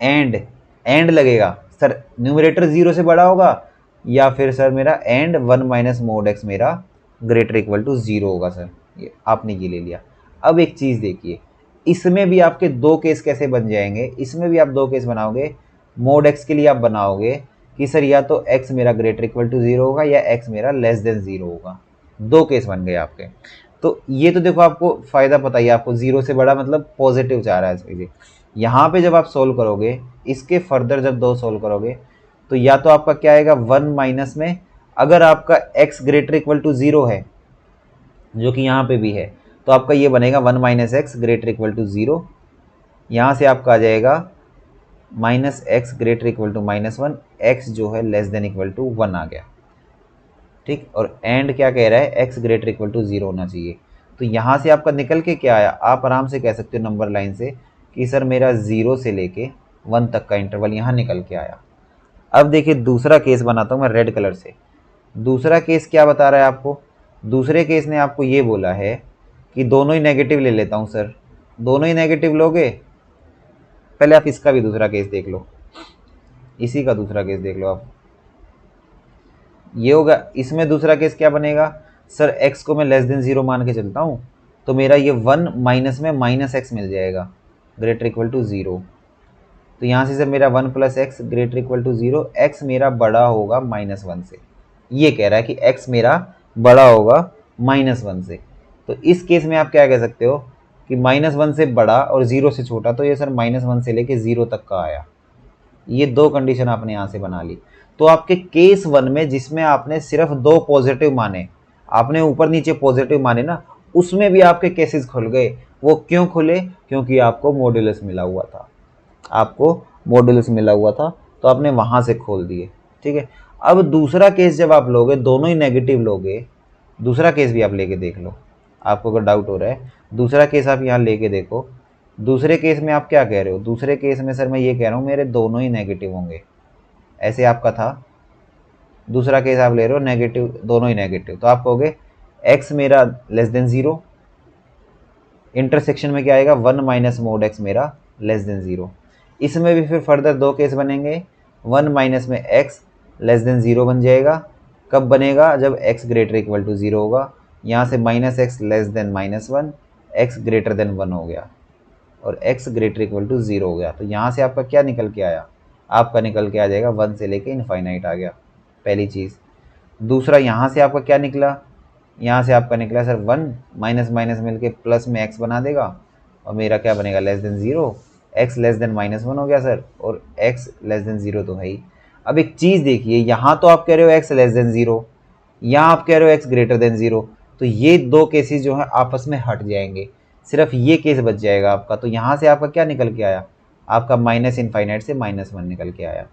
एंड लगेगा सर, न्यूमरेटर 0 से बड़ा होगा, या फिर सर मेरा एंड 1 - मोड x मेरा ग्रेटर इक्वल टू 0 होगा सर। ये आपने ये ले लिया। अब एक चीज़ देखिए, इसमें भी आपके दो केस कैसे बन जाएंगे, इसमें भी आप दो केस बनाओगे। मोड x के लिए आप बनाओगे कि सर या तो x मेरा ग्रेटर इक्वल टू 0 होगा या x मेरा लेस देन 0 होगा, दो केस बन गए आपके। तो ये तो देखो आपको फ़ायदा पता ही है, आपको 0 से बड़ा मतलब पॉजिटिव चाह रहा है इसके लिए। यहाँ पे जब आप सोल्व करोगे, इसके फर्दर जब दो सोल्व करोगे, तो या तो आपका क्या आएगा 1 माइनस में, अगर आपका x ग्रेटर इक्वल टू 0 है जो कि यहाँ पे भी है, तो आपका ये बनेगा 1 - x ग्रेटर इक्वल टू 0। यहाँ से आपका आ जाएगा -x greater equal to -1, x जो है लेस देन इक्वल टू 1 आ गया। ठीक, और एंड क्या कह रहा है, x ग्रेटर इक्वल टू 0 होना चाहिए। तो यहाँ से आपका निकल के क्या आया, आप आराम से कह सकते हो नंबर लाइन से कि सर मेरा 0 से लेके 1 तक का इंटरवल यहाँ निकल के आया। अब देखिए दूसरा केस बनाता हूँ मैं रेड कलर से। दूसरा केस क्या बता रहा है आपको, दूसरे केस ने आपको ये बोला है कि दोनों ही नेगेटिव ले लेता हूँ सर, दोनों ही नेगेटिव लोगे। पहले आप इसका भी दूसरा केस देख लो, इसी का दूसरा केस देख लो आप, ये होगा। इसमें दूसरा केस क्या बनेगा, सर x को मैं लेस देन 0 मान के चलता हूँ, तो मेरा ये 1 माइनस में -x मिल जाएगा। Greater equal to 0। तो यहाँ से सर मेरा 1 plus x greater equal to 0, x मेरा बड़ा होगा -1 से। ये कह रहा है कि एक्स मेरा बड़ा होगा -1 से। तो इस केस में आप क्या कह सकते हो कि -1 से बड़ा और 0 से छोटा, तो ये सर -1 से लेके 0 तक का आया। ये दो कंडीशन आपने यहाँ से बना ली। तो आपके केस 1 में जिसमें आपने सिर्फ 2 पॉजिटिव माने, आपने ऊपर नीचे पॉजिटिव माने ना, उसमें भी आपके केसेस खुल गए। वो क्यों खुले? क्योंकि आपको मॉड्यूलस मिला हुआ था, आपको मॉड्यूलस मिला हुआ था, तो आपने वहां से खोल दिए। ठीक है। अब दूसरा केस जब आप लोगे, दोनों ही नेगेटिव लोगे, दूसरा केस भी आप लेके देख लो, आपको अगर डाउट हो रहा है दूसरा केस आप यहाँ लेके देखो। दूसरे केस में आप क्या कह रहे हो? दूसरे केस में सर मैं ये कह रहा हूँ मेरे दोनों ही नेगेटिव होंगे, ऐसे आपका था। दूसरा केस आप ले रहे हो नेगेटिव, दोनों ही नेगेटिव, तो आप कहोगे x मेरा लेस देन 0, इंटरसेक्शन में क्या आएगा 1 माइनस मोड x मेरा लेस देन 0। इसमें भी फिर फर्दर दो केस बनेंगे, 1 माइनस में x लेस देन 0 बन जाएगा। कब बनेगा? जब x ग्रेटर इक्वल टू 0 होगा। यहाँ से -x less than -1, x greater than 1 हो गया और x ग्रेटर इक्वल टू 0 हो गया। तो यहाँ से आपका क्या निकल के आया? आपका निकल के आ जाएगा 1 से लेके इनफाइनाइट आ गया, पहली चीज़। दूसरा यहाँ से आपका क्या निकला? यहाँ से आपका निकला सर 1 माइनस माइनस मिलके प्लस में x बना देगा और मेरा क्या बनेगा less than 0, x less than -1 हो गया सर, और x लेस देन 0 तो है ही। अब एक चीज़ देखिए, यहाँ तो आप कह रहे हो x लेस देन 0, यहाँ आप कह रहे हो x ग्रेटर देन 0, तो ये दो केसेस जो है आपस में हट जाएंगे, सिर्फ ये केस बच जाएगा आपका। तो यहाँ से आपका क्या निकल के आया? आपका माइनस इनफाइनाइट से -1 निकल के आया।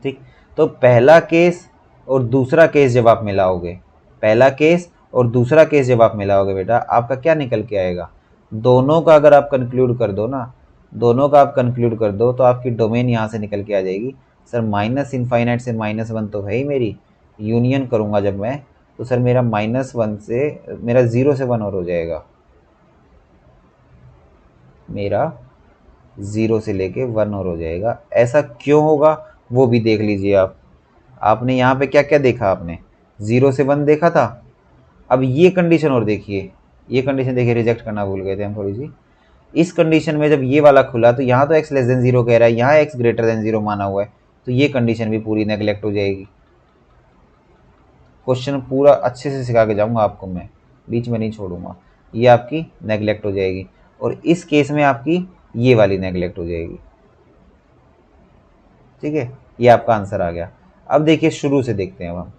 ठीक। तो पहला केस और दूसरा केस जब आप मिलाओगे, पहला केस और दूसरा केस जब आप मिलाओगे बेटा, आपका क्या निकल के आएगा? दोनों का अगर आप कंक्लूड कर दो ना, दोनों का आप कंक्लूड कर दो तो आपकी डोमेन यहाँ से निकल के आ जाएगी। सर माइनस इनफाइनाइट से -1 तो है ही, मेरी यूनियन करूँगा जब मैं, तो सर मेरा -1 से मेरा 0 से 1 और हो जाएगा, मेरा 0 से लेके 1 और हो जाएगा। ऐसा क्यों होगा वो भी देख लीजिए आप। आपने यहाँ पे क्या क्या देखा? आपने 0 से 1 देखा था। अब ये कंडीशन और देखिए, ये कंडीशन देखिए, रिजेक्ट करना भूल गए थे हम थोड़ी सी। इस कंडीशन में जब ये वाला खुला तो यहाँ तो x लेस देन 0 कह रहा है, यहाँ x ग्रेटर देन 0 माना हुआ है, तो ये कंडीशन भी पूरी नेगलेक्ट हो जाएगी। क्वेश्चन पूरा अच्छे से सिखा के जाऊंगा आपको मैं, बीच में नहीं छोड़ूंगा। ये आपकी नेगलेक्ट हो जाएगी और इस केस में आपकी ये वाली नेगलेक्ट हो जाएगी। ठीक है, ये आपका आंसर आ गया। अब देखिए शुरू से देखते हैं। अब हम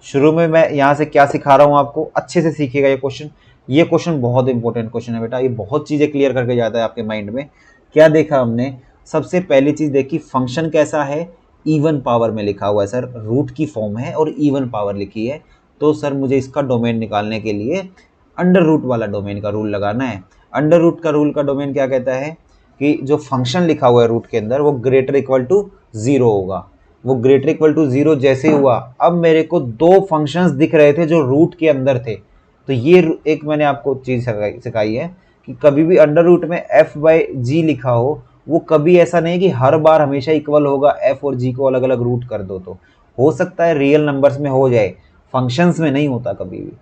शुरू में मैं यहाँ से क्या सिखा रहा हूँ आपको, अच्छे से सीखिएगा ये क्वेश्चन। ये क्वेश्चन बहुत इंपॉर्टेंट क्वेश्चन है बेटा, ये बहुत चीज़ें क्लियर करके जाता है आपके माइंड में। क्या देखा हमने? सबसे पहली चीज़ देखी, फंक्शन कैसा है, इवन पावर में लिखा हुआ है सर, रूट की फॉर्म है और इवन पावर लिखी है। तो सर मुझे इसका डोमेन निकालने के लिए अंडर रूट वाला डोमेन का रूल लगाना है। अंडर रूट का रूल का डोमेन क्या कहता है कि जो फंक्शन लिखा हुआ है रूट के अंदर वो ग्रेटर इक्वल टू 0 होगा। वो ग्रेटर इक्वल टू 0 जैसे हुआ, अब मेरे को दो फंक्शंस दिख रहे थे जो रूट के अंदर थे। तो ये एक मैंने आपको चीज़ सिखाई है कि कभी भी अंडर रूट में f/g लिखा हो, वो कभी ऐसा नहीं कि हर बार हमेशा इक्वल होगा, f और g को अलग अलग रूट कर दो। तो हो सकता है रियल नंबर्स में हो जाए, फंक्शंस में नहीं होता कभी भी।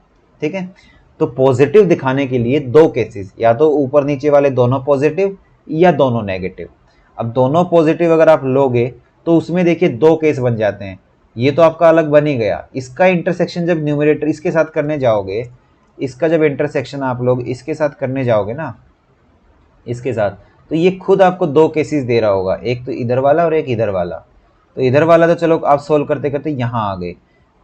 ठीक है। तो पॉजिटिव दिखाने के लिए दो केसेस, या तो ऊपर नीचे वाले दोनों पॉजिटिव या दोनों नेगेटिव। अब दोनों पॉजिटिव अगर आप लोगे तो उसमें देखिए दो केस बन जाते हैं। ये तो आपका अलग बन ही गया, इसका इंटरसेक्शन जब न्यूमरेटर इसके साथ करने जाओगे, इसका जब इंटरसेक्शन आप लोग इसके साथ करने जाओगे ना, इसके साथ, तो ये खुद आपको दो केसेस दे रहा होगा, एक तो इधर वाला और एक इधर वाला। तो इधर वाला तो चलो आप सोल्व करते करते यहाँ आ गए,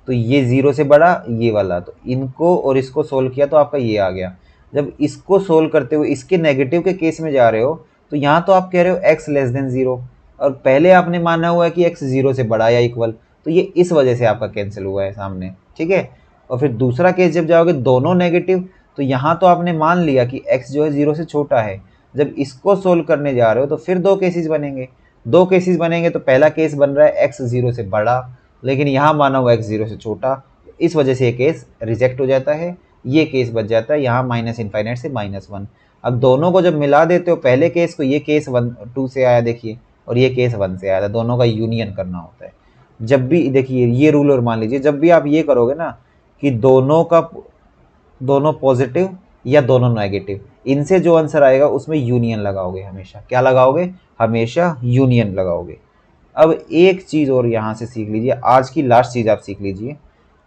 तो ये 0 से बड़ा ये वाला, तो इनको और इसको सोल्व किया तो आपका ये आ गया। जब इसको सोल्व करते हुए इसके नेगेटिव के केस में जा रहे हो, तो यहाँ तो आप कह रहे हो x लेस देन 0, और पहले आपने माना हुआ है कि x 0 से बड़ा या इक्वल, तो ये इस वजह से आपका कैंसिल हुआ है सामने। ठीक है। और फिर दूसरा केस जब जाओगे दोनों नेगेटिव, तो यहाँ तो आपने मान लिया कि x जो है 0 से छोटा है। जब इसको सोल्व करने जा रहे हो तो फिर दो केसेस बनेंगे, दो केसेस बनेंगे। तो पहला केस बन रहा है x 0 से बड़ा, लेकिन यहाँ माना हुआ x 0 से छोटा, इस वजह से ये केस रिजेक्ट हो जाता है, ये केस बच जाता है यहाँ माइनस इनफाइनाइट से -1। अब दोनों को जब मिला देते हो, पहले केस को, ये केस 2 से आया देखिए, और ये केस 1 से आया था, दोनों का यूनियन करना होता है। जब भी देखिए ये रूल और मान लीजिए, जब भी आप ये करोगे ना कि दोनों पॉजिटिव या दोनों नेगेटिव, इनसे जो आंसर आएगा उसमें यूनियन लगाओगे हमेशा। क्या लगाओगे? हमेशा यूनियन लगाओगे। अब एक चीज़ और यहाँ से सीख लीजिए, आज की लास्ट चीज़ आप सीख लीजिए।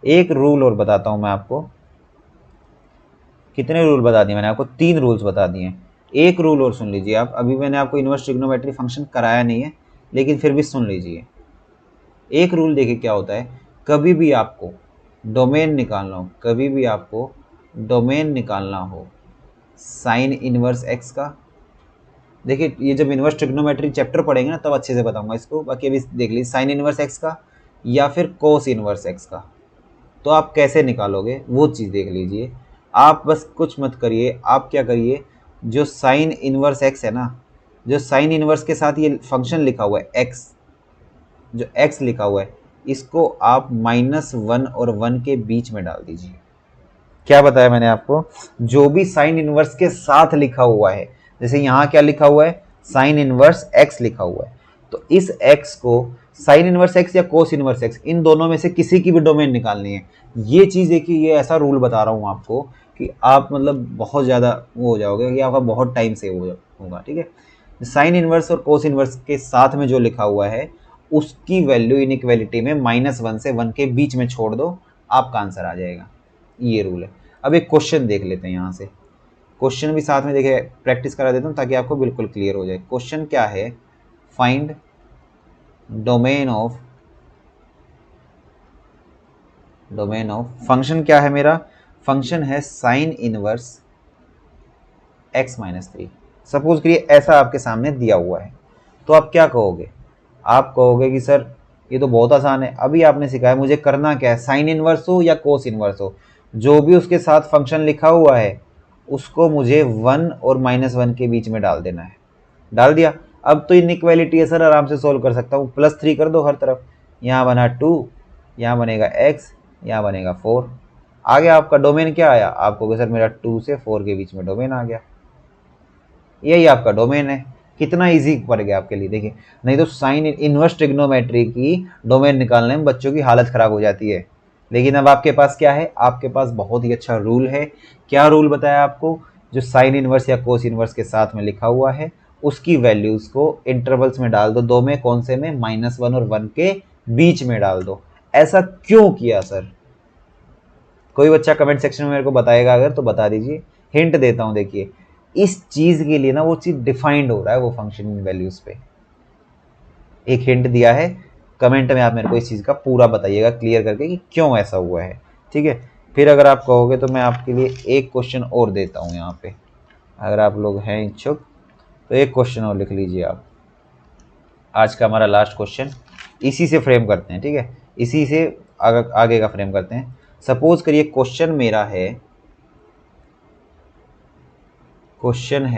एक रूल और बताता हूँ मैं आपको। कितने रूल बता दिए मैंने आपको? 3 रूल्स बता दिए। एक रूल और सुन लीजिए आप। अभी मैंने आपको इनवर्स ट्रिग्नोमेट्री फंक्शन कराया नहीं है, लेकिन फिर भी सुन लीजिए। एक रूल देखिए क्या होता है। कभी भी आपको डोमेन निकालना हो, कभी भी आपको डोमेन निकालना हो साइन इनवर्स एक्स का, देखिए ये जब इनवर्स ट्रिग्नोमेट्री चैप्टर पढ़ेंगे ना तब अच्छे से बताऊंगा इसको। बाकी अभी देख लीजिए, साइन इनवर्स एक्स का या फिर कोस इनवर्स एक्स का, तो आप कैसे निकालोगे वो चीज़ देख लीजिए। आप बस कुछ मत करिए, आप क्या करिए, जो साइन इनवर्स एक्स है ना, जो साइन इनवर्स के साथ ये फंक्शन लिखा हुआ है एक्स, जो एक्स लिखा हुआ है, इसको आप -1 और 1 के बीच में डाल दीजिए। क्या बताया मैंने आपको? जो भी साइन इनवर्स के साथ लिखा हुआ है, जैसे यहाँ क्या लिखा हुआ है, साइन इनवर्स एक्स लिखा हुआ है, तो इस एक्स को साइन इनवर्स एक्स या कोस इनवर्स एक्स, इन दोनों में से किसी की भी डोमेन निकालनी है। ये चीज़ देखिए, ये ऐसा रूल बता रहा हूँ आपको कि आप मतलब बहुत ज़्यादा वो हो जाओगे कि आपका बहुत टाइम सेव होगा। ठीक है, साइन इनवर्स और कोस इनवर्स के साथ में जो लिखा हुआ है उसकी वैल्यू इनइक्वालिटी में -1 से 1 के बीच में छोड़ दो, आपका आंसर आ जाएगा। ये रूल है। अब एक क्वेश्चन देख लेते हैं यहाँ से। क्वेश्चन भी साथ में देखिए प्रैक्टिस करा देता हूँ ताकि आपको बिल्कुल क्लियर हो जाए। क्वेश्चन क्या है? फाइंड डोमेन ऑफ फंक्शन क्या है मेरा? फंक्शन है साइन इनवर्स x-3। सपोज करिए ऐसा आपके सामने दिया हुआ है, तो आप क्या कहोगे? आप कहोगे कि सर ये तो बहुत आसान है, अभी आपने सिखाया, मुझे करना क्या है, साइन इनवर्स हो या कोस इनवर्स हो, जो भी उसके साथ फंक्शन लिखा हुआ है उसको मुझे 1 और -1 के बीच में डाल देना है। डाल दिया। अब तो इनइक्वालिटी है सर, आराम से सोल्व कर सकता हूँ। +3 कर दो हर तरफ, यहाँ बना 2, यहाँ बनेगा x, यहाँ बनेगा 4। आ गया आपका डोमेन। क्या आया? आप कहोगे सर मेरा 2 से 4 के बीच में डोमेन आ गया। यही आपका डोमेन है। कितना इजी पड़ गया आपके लिए, देखिए। नहीं तो साइन इनवर्स ट्रिग्नोमेट्री की डोमेन निकालने में बच्चों की हालत खराब हो जाती है। लेकिन अब आपके पास क्या है? आपके पास बहुत ही अच्छा रूल है। क्या रूल बताया आपको? जो साइन इनवर्स या कोस इनवर्स के साथ में लिखा हुआ है उसकी वैल्यूज को इंटरवल्स में डाल दो। दो में कौन से में? -1 और 1 के बीच में डाल दो। ऐसा क्यों किया सर? कोई बच्चा कमेंट सेक्शन में मेरे को बताएगा अगर, तो बता दीजिए। हिंट देता हूं, देखिए इस चीज के लिए ना वो चीज डिफाइंड हो रहा है वो फंक्शन इन वैल्यूज पे। एक हिंट दिया है, कमेंट में आप मेरे को इस चीज का पूरा बताइएगा क्लियर करके कि क्यों ऐसा हुआ है। ठीक है, फिर अगर आप कहोगे तो मैं आपके लिए एक क्वेश्चन और देता हूँ यहाँ पे। अगर आप लोग हैं इच्छुक तो एक क्वेश्चन और लिख लीजिए आप। आज का हमारा लास्ट क्वेश्चन इसी से फ्रेम करते हैं। ठीक है, इसी से आगे का फ्रेम करते हैं। सपोज करिए क्वेश्चन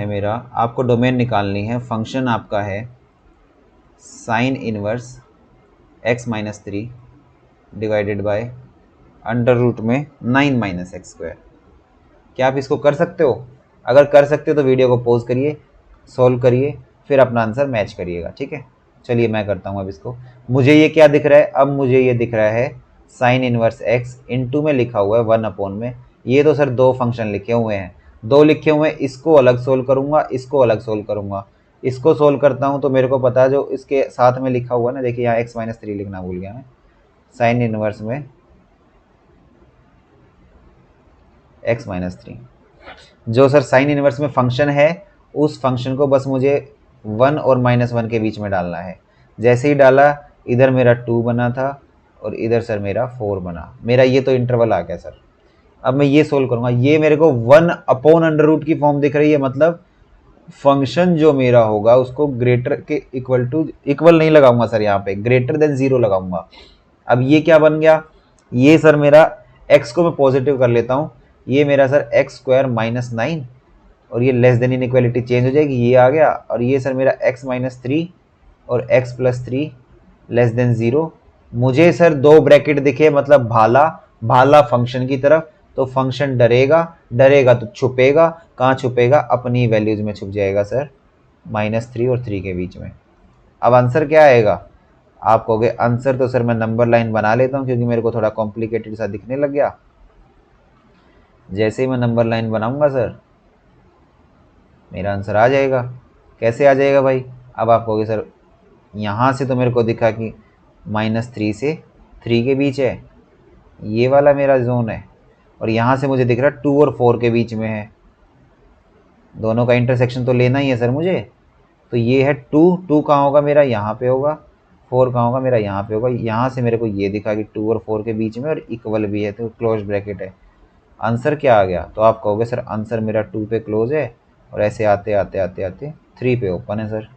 मेरा, आपको डोमेन निकालनी है। फंक्शन आपका है sine inverse x-3 divided by √9 -x²। क्या आप इसको कर सकते हो? अगर कर सकते हो तो वीडियो को पॉज करिए, सॉल्व करिए, फिर अपना आंसर मैच करिएगा। ठीक है, चलिए मैं करता हूँ अब इसको। मुझे ये क्या दिख रहा है? अब मुझे ये दिख रहा है साइन इनवर्स x, इनटू में लिखा हुआ है 1 में। ये तो सर दो फंक्शन लिखे हुए हैं, दो लिखे हुए हैं। इसको अलग सोल्व करूंगा, इसको अलग सोल्व करूंगा। इसको सोल्व करता हूँ तो मेरे को पता है जो इसके साथ में लिखा हुआ है ना, देखिए यहाँ x-3 लिखना भूल गया मैं। साइन इनवर्स में x-3, जो सर साइन इनवर्स में फंक्शन है उस फंक्शन को बस मुझे 1 और -1 के बीच में डालना है। जैसे ही डाला, इधर मेरा 2 बना था और इधर सर मेरा 4 बना। मेरा ये तो इंटरवल आ गया सर। अब मैं ये सोल्व करूंगा, ये मेरे को 1/√, की फॉर्म दिख रही है। मतलब फंक्शन जो मेरा होगा उसको ग्रेटर के इक्वल नहीं लगाऊंगा सर, यहाँ पे ग्रेटर देन 0 लगाऊंगा। अब ये क्या बन गया? ये सर मेरा x को मैं पॉजिटिव कर लेता हूँ, ये मेरा सर x² -9, और ये लेस देन इनइक्वालिटी चेंज हो जाएगी, ये आ गया। और ये सर मेरा x-3 और x+3 लेस देन 0। मुझे सर दो ब्रैकेट दिखे, मतलब भाला फंक्शन की तरफ। तो फंक्शन डरेगा तो छुपेगा। कहाँ छुपेगा? अपनी वैल्यूज में छुप जाएगा सर, -3 और 3 के बीच में। अब आंसर क्या आएगा? आप कहोगे आंसर तो सर मैं नंबर लाइन बना लेता हूँ क्योंकि मेरे को थोड़ा कॉम्प्लिकेटेड सा दिखने लग गया। जैसे ही मैं नंबर लाइन बनाऊंगा सर, मेरा आंसर आ जाएगा। कैसे आ जाएगा भाई? अब आप कहोगे सर यहाँ से तो मेरे को दिखा कि -3 से 3 के बीच है, ये वाला मेरा जोन है, और यहाँ से मुझे दिख रहा है 2 और 4 के बीच में है। दोनों का इंटरसेक्शन तो लेना ही है सर मुझे। तो ये है 2 कहाँ होगा मेरा? यहाँ पे होगा। 4 कहाँ होगा मेरा? यहाँ पे होगा। यहाँ से मेरे को ये दिखा कि 2 और 4 के बीच में और इक्वल भी है, तो क्लोज ब्रैकेट है। आंसर क्या आ गया? तो आप कहोगे सर आंसर मेरा 2 पे क्लोज है और ऐसे आते आते आते आते 3 पे ओपन है सर।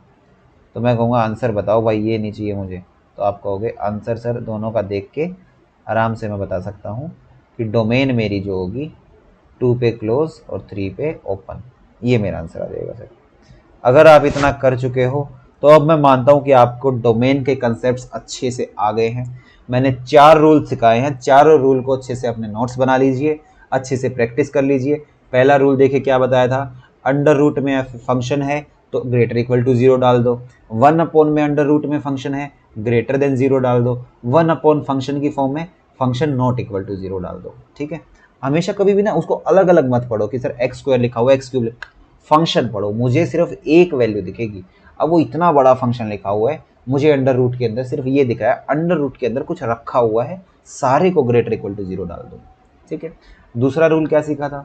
तो मैं कहूँगा आंसर बताओ भाई, ये नहीं चाहिए मुझे। तो आप कहोगे आंसर सर दोनों का देख के आराम से मैं बता सकता हूँ कि डोमेन मेरी जो होगी 2 पे क्लोज और 3 पे ओपन, ये मेरा आंसर आ जाएगा सर। अगर आप इतना कर चुके हो तो अब मैं मानता हूँ कि आपको डोमेन के कंसेप्ट्स अच्छे से आ गए हैं। मैंने 4 रूल सिखाए हैं, चारों रूल को अच्छे से अपने नोट्स बना लीजिए, अच्छे से प्रैक्टिस कर लीजिए। पहला रूल देखिए क्या बताया था, अंडर रूट में फंक्शन है तो ग्रेटर इक्वल टू 0 डाल दो। 1 अपॉन में अंडर रूट में फंक्शन है, ग्रेटर देन 0 डाल दो। 1 अपॉन फंक्शन की फॉर्म में फंक्शन नॉट इक्वल टू 0 डाल दो। ठीक है, हमेशा कभी भी ना उसको अलग अलग मत पढ़ो कि सर x² लिखा हुआ है, x³ फंक्शन पढ़ो, मुझे सिर्फ एक वैल्यू दिखेगी। अब वो इतना बड़ा फंक्शन लिखा हुआ है, मुझे अंडर रूट के अंदर सिर्फ ये दिखा है, अंडर रूट के अंदर कुछ रखा हुआ है, सारे को ग्रेटर इक्वल टू 0 डाल दो। ठीक है, दूसरा रूल क्या सीखा था?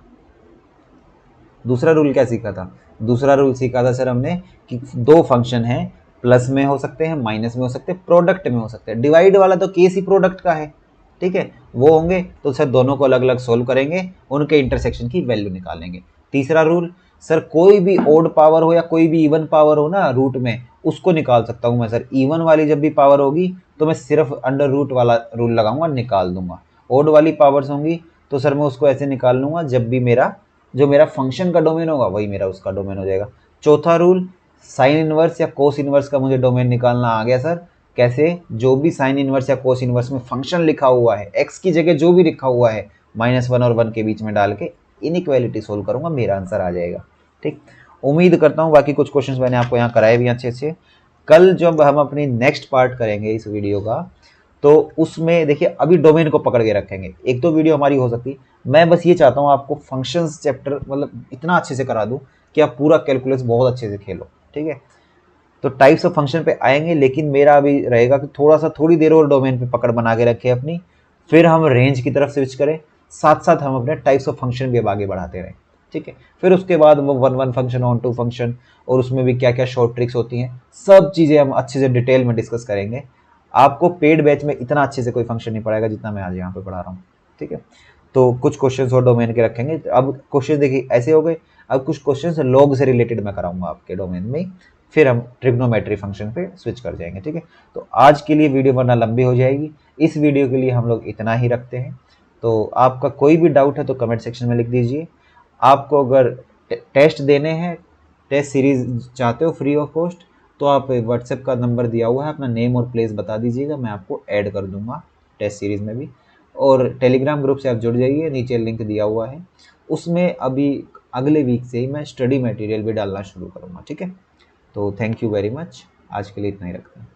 दूसरा रूल क्या सीखा था? दूसरा रूल सीखा था सर हमने कि दो फंक्शन है, प्लस में हो सकते हैं, माइनस में हो सकते हैं, प्रोडक्ट में हो सकते हैं। डिवाइड वाला तो केस ही प्रोडक्ट का है। ठीक है, वो होंगे तो सर दोनों को अलग अलग सोल्व करेंगे, उनके इंटरसेक्शन की वैल्यू निकालेंगे। तीसरा रूल, सर कोई भी ओड पावर हो या कोई भी इवन पावर हो ना रूट में, उसको निकाल सकता हूँ मैं सर। इवन वाली जब भी पावर होगी तो मैं सिर्फ अंडर रूट वाला रूल लगाऊंगा, निकाल दूंगा। ओड वाली पावर्स होंगी तो सर मैं उसको ऐसे निकाल लूंगा, जब भी मेरा जो मेरा फंक्शन का डोमेन होगा वही मेरा उसका डोमेन हो जाएगा। चौथा रूल, साइन इनवर्स या कोस इनवर्स का मुझे डोमेन निकालना आ गया सर। कैसे? जो भी साइन इनवर्स या कोस इनवर्स में फंक्शन लिखा हुआ है, एक्स की जगह जो भी लिखा हुआ है, -1 और 1 के बीच में डाल के इनइक्वालिटी सोल्व करूंगा, मेरा आंसर आ जाएगा। ठीक, उम्मीद करता हूँ बाकी कुछ क्वेश्चंस मैंने आपको यहाँ कराए भी अच्छे अच्छे। कल जब हम अपनी नेक्स्ट पार्ट करेंगे इस वीडियो का, तो उसमें देखिए अभी डोमेन को पकड़ के रखेंगे, एक दो वीडियो हमारी हो सकती। मैं बस ये चाहता हूँ आपको फंक्शंस चैप्टर मतलब इतना अच्छे से करा दूँ कि आप पूरा कैलकुलस बहुत अच्छे से खेलो। ठीक है, तो टाइप्स ऑफ फंक्शन पे आएंगे, लेकिन मेरा अभी रहेगा कि थोड़ी देर और डोमेन पे पकड़ बना के रखें अपनी, फिर हम रेंज की तरफ स्विच करें, साथ साथ हम अपने टाइप्स ऑफ फंक्शन भी अब आगे बढ़ाते रहें। ठीक है, फिर उसके बाद वो 1 फंक्शन, ऑन 2 फंक्शन, और उसमें भी क्या क्या शॉर्ट ट्रिक्स होती हैं, सब चीज़ें हम अच्छे से डिटेल में डिस्कस करेंगे। आपको पेड बैच में इतना अच्छे से कोई फंक्शन नहीं पड़ेगा जितना मैं आज यहाँ पे पढ़ा रहा हूँ। ठीक है, तो कुछ क्वेश्चंस और डोमेन के रखेंगे। अब क्वेश्चन देखिए ऐसे हो गए, अब कुछ क्वेश्चंस लॉग से रिलेटेड मैं कराऊंगा आपके डोमेन में, फिर हम ट्रिग्नोमेट्री फंक्शन पे स्विच कर जाएंगे। ठीक है, तो आज के लिए वीडियो वरना लंबी हो जाएगी, इस वीडियो के लिए हम लोग इतना ही रखते हैं। तो आपका कोई भी डाउट है तो कमेंट सेक्शन में लिख दीजिए। आपको अगर टेस्ट देने हैं, टेस्ट सीरीज चाहते हो फ्री ऑफ कॉस्ट, तो आप व्हाट्सएप का नंबर दिया हुआ है, अपना नेम और प्लेस बता दीजिएगा, मैं आपको ऐड कर दूंगा टेस्ट सीरीज में भी। और टेलीग्राम ग्रुप से आप जुड़ जाइए, नीचे लिंक दिया हुआ है, उसमें अभी अगले वीक से ही मैं स्टडी मटेरियल भी डालना शुरू करूँगा। ठीक है, तो थैंक यू वेरी मच, आज के लिए इतना ही रखते हैं।